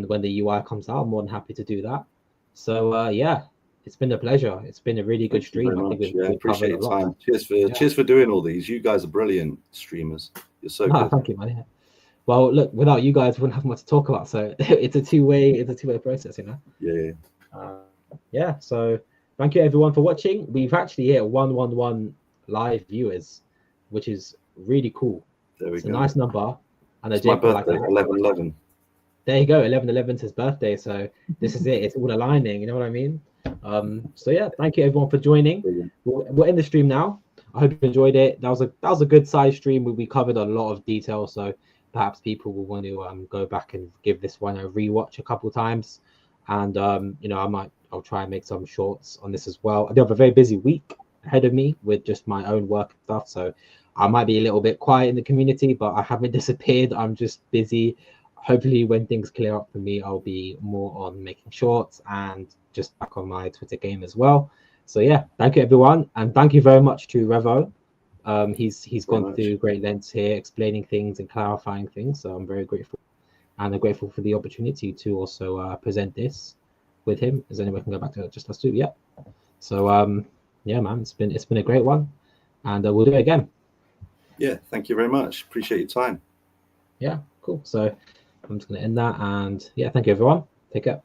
when the UI comes out. I'm more than happy to do that. So yeah, it's been a pleasure. It's been a really good stream. I think we appreciate your time. Cheers for doing all these. You guys are brilliant streamers. You're so good. Thank you, man. Well, look, without you guys, we wouldn't have much to talk about. So it's a two-way process, you know. Yeah. Yeah. So thank you everyone for watching. We've actually hit 111 live viewers, which is really cool. It's a nice number, and it's my birthday, 11/11. There you go, 11/11 is his birthday. So this is it. It's all aligning. You know what I mean? So yeah, thank you everyone for joining. We're in the stream now. I hope you enjoyed it. That was a good size stream. We covered a lot of detail, so perhaps people will want to go back and give this one a rewatch a couple times. And you know, I'll try and make some shorts on this as well. I do have a very busy week ahead of me with just my own work and stuff, so I might be a little bit quiet in the community, but I haven't disappeared. I'm just busy. Hopefully when things clear up for me, I'll be more on making shorts and just back on my Twitter game as well. So yeah, thank you everyone, and thank you very much to Revo. He's gone through great lengths here explaining things and clarifying things, so I'm very grateful, and I'm grateful for the opportunity to also present this with him. Is anyone can go back to just us two? Yeah. So yeah, man, it's been a great one, and we'll do it again. Yeah, thank you very much. Appreciate your time. Yeah, cool. So I'm just going to end that, and yeah, thank you everyone. Take care.